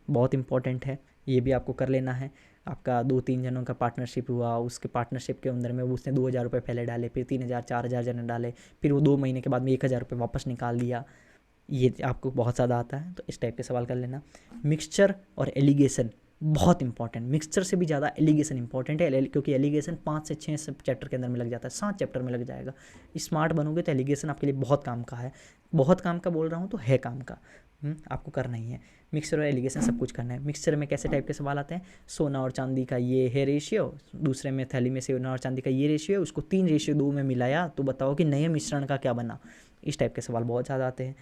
बहुत इंपॉर्टेंट है, ये भी आपको कर लेना है। आपका 2-3 जनों का पार्टनरशिप हुआ, उसके पार्टनरशिप के अंदर में उसने 2,000 रुपये पहले डाले, फिर 3,000 4,000 जन डाले, फिर वो 2 महीने के बाद में 1,000 रुपये वापस निकाल दिया, ये आपको बहुत ज़्यादा आता है, तो इस टाइप के सवाल कर लेना। मिक्सचर और एलिगेशन बहुत इंपॉर्टेंट, मिक्सचर से भी ज़्यादा एलिगेशन इंपॉर्टेंट है, क्योंकि एलिगेशन 5 से 6 चैप्टर के अंदर में लग जाता है, 7 चैप्टर में लग जाएगा। स्मार्ट बनोगे तो एलिगेशन आपके लिए बहुत काम का है, बहुत काम का बोल रहा हूँ तो है काम का, आपको करना ही है। मिक्सचर और एलिगेशन सब कुछ करना है। मिक्सचर में कैसे टाइप के सवाल आते हैं, सोना और चांदी का ये है रेशियो, दूसरे में थैली में सोना और चांदी का ये रेशियो, उसको 3:2 में मिलाया तो बताओ कि नए मिश्रण का क्या बना, इस टाइप के सवाल बहुत ज़्यादा आते हैं।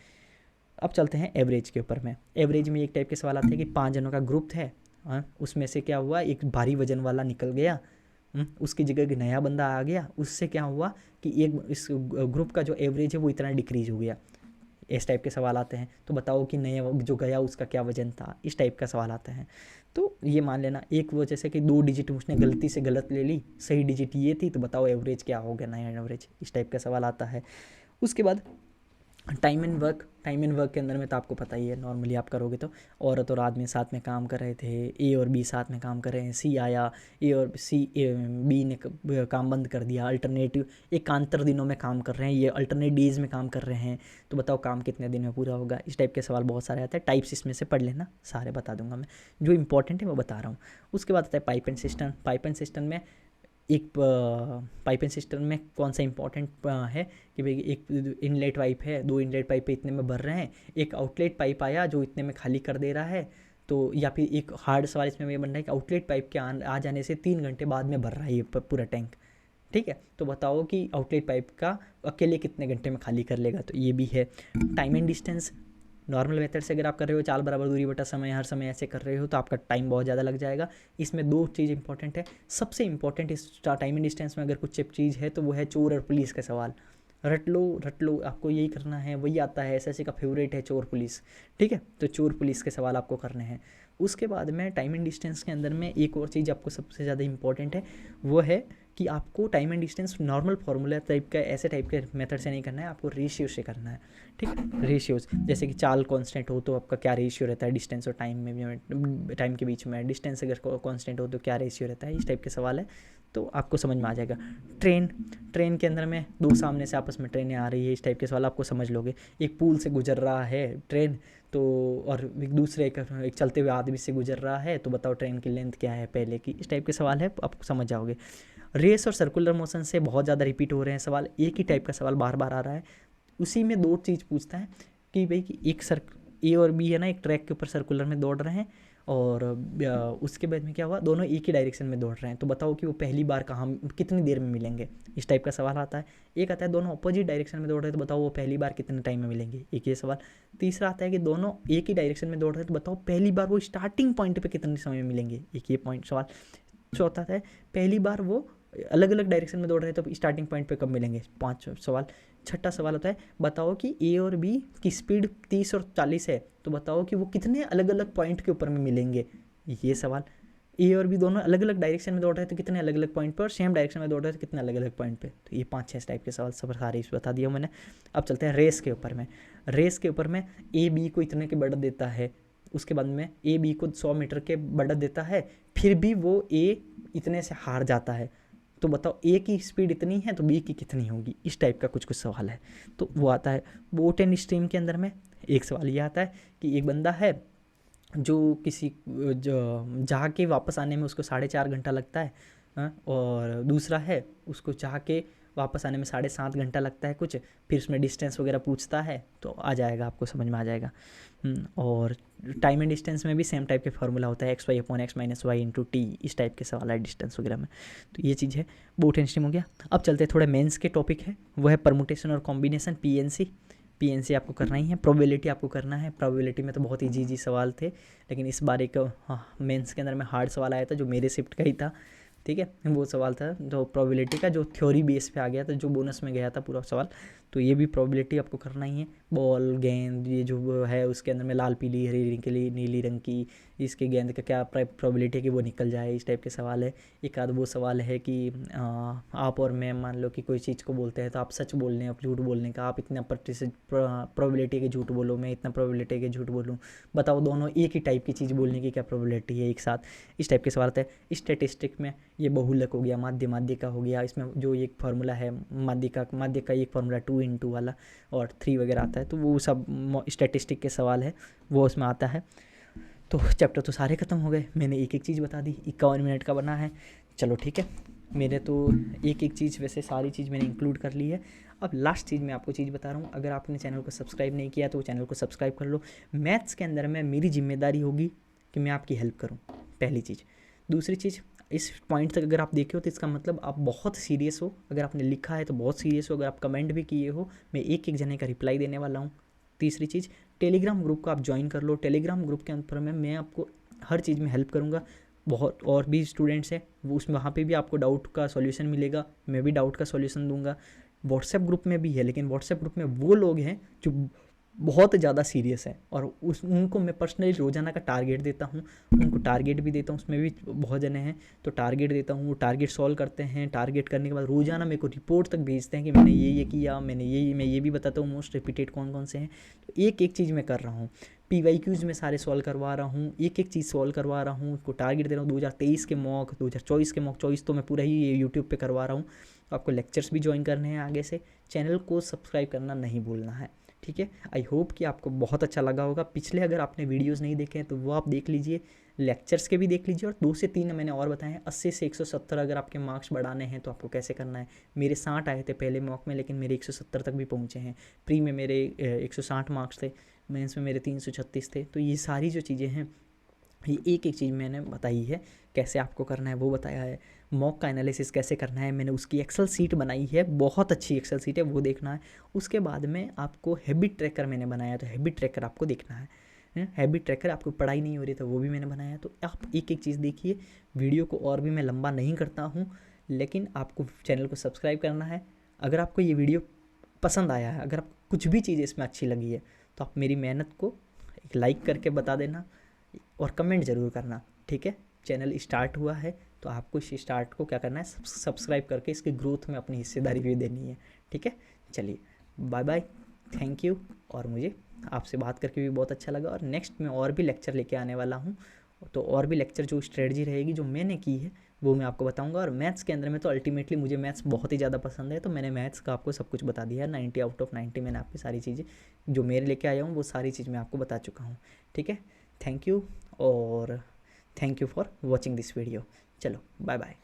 अब चलते हैं एवरेज के ऊपर में। एवरेज में एक टाइप के सवाल आते हैं कि 5 जनों का ग्रुप है, उसमें से क्या हुआ, एक भारी वजन वाला निकल गया, उसकी जगह एक नया बंदा आ गया, उससे क्या हुआ कि एक इस ग्रुप का जो एवरेज है वो इतना डिक्रीज हो गया, इस टाइप के सवाल आते हैं। तो बताओ कि नया जो गया उसका क्या वजन था, इस टाइप का सवाल आते हैं। तो ये मान लेना एक वजह से कि 2 डिजिट उसने गलती से गलत ले ली, सही डिजिट ये थी, तो बताओ एवरेज क्या हो गया, नया एवरेज, इस टाइप का सवाल आता है। उसके बाद टाइम एंड वर्क के अंदर में तो आपको पता ही है, नॉर्मली आप करोगे तो औरत और आदमी साथ में काम कर रहे थे, A और B साथ में काम कर रहे हैं, C आया, B ने काम बंद कर दिया, अल्टरनेटिव एकांतर दिनों में काम कर रहे हैं, ये अल्टरनेट डेज में काम कर रहे हैं, तो बताओ काम कितने दिन में पूरा होगा, इस टाइप के सवाल बहुत सारे आते हैं। टाइप्स इसमें से पढ़ लेना, सारे बता दूंगा मैं, जो इंपॉर्टेंट है वो बता रहा हूँ। उसके बाद आता है pipe and system. Pipe and system में एक पाइप एंड सिस्टम में कौन सा इंपॉर्टेंट है कि भाई एक इनलेट पाइप है, 2 इनलेट पाइप पे इतने में भर रहे हैं, एक आउटलेट पाइप आया जो इतने में खाली कर दे रहा है, तो या फिर एक हार्ड सवाल इसमें ये बन रहा है कि आउटलेट पाइप के आ जाने से 3 घंटे बाद में भर रहा है ये पूरा टैंक, ठीक है। तो बताओ कि आउटलेट पाइप का अकेले कितने घंटे में खाली कर लेगा, तो ये भी है। Time and distance, normal method से अगर आप कर रहे हो चाल बराबर दूरी बटा समय, हर समय ऐसे कर रहे हो तो आपका टाइम बहुत ज़्यादा लग जाएगा। इसमें दो चीज़ इंपॉर्टेंट है, सबसे इंपॉर्टेंट इस टाइम एंड डिस्टेंस में अगर कुछ चीज़ है तो वो है चोर और पुलिस का सवाल। रट लो, आपको यही करना है, वही आता है, एसएससी का फेवरेट है चोर पुलिस। ठीक है, तो चोर पुलिस के सवाल आपको करने हैं। उसके बाद में टाइम एंड डिस्टेंस के अंदर में एक और चीज़ आपको सबसे ज़्यादा इंपॉर्टेंट है, वो है कि आपको time and distance normal formula type का, ऐसे टाइप के मेथड से नहीं करना है, आपको रेशियो से करना है। ठीक है, रेशियोज, जैसे कि चाल कांस्टेंट हो तो आपका क्या रेशियो रहता है डिस्टेंस और टाइम में, टाइम के बीच में, डिस्टेंस अगर कांस्टेंट हो तो क्या रेशियो रहता है, इस टाइप के सवाल है, तो आपको समझ में आ जाएगा। ट्रेन के अंदर में दो सामने से आपस में ट्रेनें आ रही है, इस टाइप के सवाल आपको समझ लोगे। एक पुल से गुजर रहा है ट्रेन, तो और एक दूसरे एक चलते हुए आदमी से गुजर रहा है, तो बताओ ट्रेन की लेंथ क्या है पहले की, इस टाइप के सवाल है, आप समझ जाओगे। रेस और सर्कुलर मोशन से बहुत ज़्यादा रिपीट हो रहे हैं सवाल, एक ही टाइप का सवाल बार बार आ रहा है। उसी में दो चीज़ पूछता है कि भाई कि एक ए और बी है ना, एक ट्रैक के ऊपर सर्कुलर में दौड़ रहे हैं, और उसके बाद में क्या हुआ, दोनों एक ही डायरेक्शन में दौड़ रहे हैं, तो बताओ कि वो पहली बार कहाँ कितनी देर में मिलेंगे, इस टाइप का सवाल आता है। एक आता है दोनों अपोजिट डायरेक्शन में दौड़ रहे हैं, तो बताओ वो पहली बार कितने टाइम में मिलेंगे, एक ये सवाल। तीसरा आता है कि दोनों एक ही डायरेक्शन में दौड़ रहे हैं, तो बताओ पहली बार वो स्टार्टिंग पॉइंट पे कितने समय में मिलेंगे, एक ये पॉइंट सवाल। चौथा है पहली बार वो अलग अलग डायरेक्शन में दौड़ रहे हैं तो स्टार्टिंग पॉइंट पे कब मिलेंगे, 5 सवाल। छठा सवाल होता है बताओ कि ए और बी की स्पीड 30 और 40 है, तो बताओ कि वो कितने अलग अलग पॉइंट के ऊपर में मिलेंगे, ये सवाल। ए और बी दोनों अलग अलग डायरेक्शन में दौड़ रहे हैं तो कितने अलग अलग पॉइंट पर, और सेम डायरेक्शन में दौड़ रहे हैं तो कितने अलग अलग पॉइंट पे, तो ये 5-6 टाइप के सवाल सब सारे इस बता दिया मैंने। अब चलते हैं रेस के ऊपर में। रेस के ऊपर में ए बी को इतने के बढ़त देता है, उसके बाद में ए बी को 100 मीटर के बढ़त देता है, फिर भी वो ए इतने से हार जाता है, तो बताओ ए की स्पीड इतनी है तो बी की कितनी होगी, इस टाइप का कुछ सवाल है, तो वो आता है। बोट एंड स्ट्रीम के अंदर में एक सवाल ये आता है कि एक बंदा है जो जो जा के वापस आने में उसको 4.5 घंटा लगता है, और दूसरा है उसको जा के वापस आने में 7.5 घंटा लगता है कुछ, फिर उसमें डिस्टेंस वगैरह पूछता है, तो आ जाएगा, आपको समझ में आ जाएगा। और टाइम एंड डिस्टेंस में भी सेम टाइप के फार्मूला होता है, xy/x-y/t, इस टाइप के सवाल है डिस्टेंस वगैरह में, तो ये चीज़ है। बोट एंड स्ट्रीम हो गया। अब चलते हैं थोड़े मेंस के टॉपिक है, वो है परमुटेशन और कॉम्बिनेशन, पीएनसी आपको करना ही है, प्रोबेबिलिटी आपको करना है। प्रोबेबिलिटी में तो बहुत ईजी सवाल थे, लेकिन इस बार एक मेंस के अंदर में हार्ड सवाल आया था जो मेरे शिफ्ट का ही था। ठीक है, वो सवाल था जो प्रोबेबिलिटी का, जो थ्योरी बेस पे आ गया था, जो बोनस में गया था पूरा सवाल, तो ये भी प्रोबेबिलिटी आपको करना ही है। बॉल गेंद ये जो है उसके अंदर में लाल पीली हरी रंग के लिए नीली रंग की, इसके गेंद का क्या प्रोबेबिलिटी है कि वो निकल जाए, इस टाइप के सवाल है। एक आध वो सवाल है कि आप और मैं मान लो कि कोई चीज़ को बोलते हैं तो आप सच बोलने आप झूठ बोलने का, आप इतना प्रतिशत प्रोबेबिलिटी के झूठ बोलो, मैं इतना प्रोबेबिलिटी के झूठ बोलूँ, बताओ दोनों एक ही टाइप की चीज़ बोलने की क्या प्रोबेबिलिटी है एक साथ, इस टाइप के सवाल है। स्टैटिस्टिक में ये बहुलक हो गया, माध्य का हो गया, इसमें जो एक फार्मूला है माध्य का एक फार्मूला 2 × 2 वाला और 3 वगैरह आता है, तो वो सब स्टैटिस्टिक के सवाल है, वो उसमें आता है। तो चैप्टर तो सारे ख़त्म हो गए, मैंने एक एक चीज़ बता दी, 51 मिनट का बना है, चलो ठीक है। मेरे तो एक एक चीज़, वैसे सारी चीज़ मैंने इंक्लूड कर ली है। अब लास्ट चीज़ मैं आपको चीज़ बता रहा हूँ, अगर आपने चैनल को सब्सक्राइब नहीं किया तो चैनल को सब्सक्राइब कर लो। मैथ्स के अंदर में मेरी जिम्मेदारी होगी कि मैं आपकी हेल्प करूँ, पहली चीज़। दूसरी चीज़, इस पॉइंट तक अगर आप देखे हो तो इसका मतलब आप बहुत सीरियस हो, अगर आपने लिखा है तो बहुत सीरियस हो, अगर आप कमेंट भी किए हो मैं एक एक जने का रिप्लाई देने वाला हूँ। तीसरी चीज़, टेलीग्राम ग्रुप को आप ज्वाइन कर लो, टेलीग्राम ग्रुप के अंदर में मैं आपको हर चीज़ में हेल्प करूँगा। बहुत और भी स्टूडेंट्स हैं वो उसमें, वहाँ पे भी आपको डाउट का सॉल्यूशन मिलेगा, मैं भी डाउट का सॉल्यूशन दूंगा। व्हाट्सएप ग्रुप में भी है, लेकिन व्हाट्सएप ग्रुप में वो लोग हैं जो बहुत ज़्यादा सीरियस है, और उनको मैं पर्सनली रोज़ाना का टारगेट देता हूँ, उनको टारगेट भी देता हूँ, उसमें भी बहुत जने हैं तो टारगेट देता हूँ, वो टारगेट सॉल्व करते हैं। टारगेट करने के बाद रोज़ाना मेरे को रिपोर्ट तक भेजते हैं कि मैंने ये किया, मैं ये भी बताता हूँ मोस्ट रिपीटेड कौन कौन से हैं, तो एक एक चीज़ मैं कर रहा हूँ। PYQs में सारे सॉल्व करवा रहा हूँ, एक एक चीज़ सॉल्व करवा रहा हूँ, उसको टारगेट दे रहा हूँ। 2023 के मॉक, 2024 के मॉक, 24 तो मैं पूरा ही यूट्यूब पे करवा रहा हूँ। तो आपको लेक्चर्स भी ज्वाइन करने हैं आगे से। चैनल को सब्सक्राइब करना नहीं भूलना है, ठीक है। आई होप कि आपको बहुत अच्छा लगा होगा। पिछले अगर आपने वीडियोज़ नहीं देखे हैं तो वो आप देख लीजिए, लेक्चर्स के भी देख लीजिए, और 2 से 3 मैंने और बताए हैं। 80 से 170 अगर आपके मार्क्स बढ़ाने हैं तो आपको कैसे करना है। मेरे 60 आए थे पहले मॉक में, लेकिन मेरे 170 तक भी पहुँचे हैं। प्री में मेरे 160 मार्क्स थे, मेंस में मेरे 336 थे। तो ये सारी जो चीज़ें हैं, ये एक एक चीज़ मैंने बताई है, कैसे आपको करना है वो बताया है। मॉक का एनालिसिस कैसे करना है, मैंने उसकी एक्सेल सीट बनाई है, बहुत अच्छी एक्सेल सीट है, वो देखना है। उसके बाद में आपको हैबिट ट्रैकर मैंने बनाया, तो हैबिट ट्रैकर आपको देखना है। हैबिट ट्रैकर, आपको पढ़ाई नहीं हो रही तो वो भी मैंने बनाया। तो आप एक एक चीज़ देखिए। वीडियो को और भी मैं लंबा नहीं करता हूँ, लेकिन आपको चैनल को सब्सक्राइब करना है। अगर आपको ये वीडियो पसंद आया है, अगर आपको कुछ भी चीज़ इसमें अच्छी लगी है, तो आप मेरी मेहनत को एक लाइक करके बता देना और कमेंट ज़रूर करना, ठीक है। चैनल स्टार्ट हुआ है तो आपको इस स्टार्ट को क्या करना है, सब्सक्राइब करके इसकी ग्रोथ में अपनी हिस्सेदारी भी देनी है, ठीक है। चलिए, बाय बाय, थैंक यू। और मुझे आपसे बात करके भी बहुत अच्छा लगा, और नेक्स्ट में और भी लेक्चर लेके आने वाला हूँ। तो और भी लेक्चर जो स्ट्रेटजी रहेगी जो मैंने की है वो मैं आपको बताऊंगा। और मैथ्स के अंदर में तो अल्टीमेटली मुझे मैथ्स बहुत ही ज़्यादा पसंद है, तो मैंने मैथ्स का आपको सब कुछ बता दिया है। 90 आउट ऑफ 90 मैंने आपकी सारी चीज़ें जो मेरे लेके आया हूँ वो सारी चीज़ मैं आपको बता चुका हूँ, ठीक है। थैंक यू, और thank you for watching this video. चलो, बाय बाय।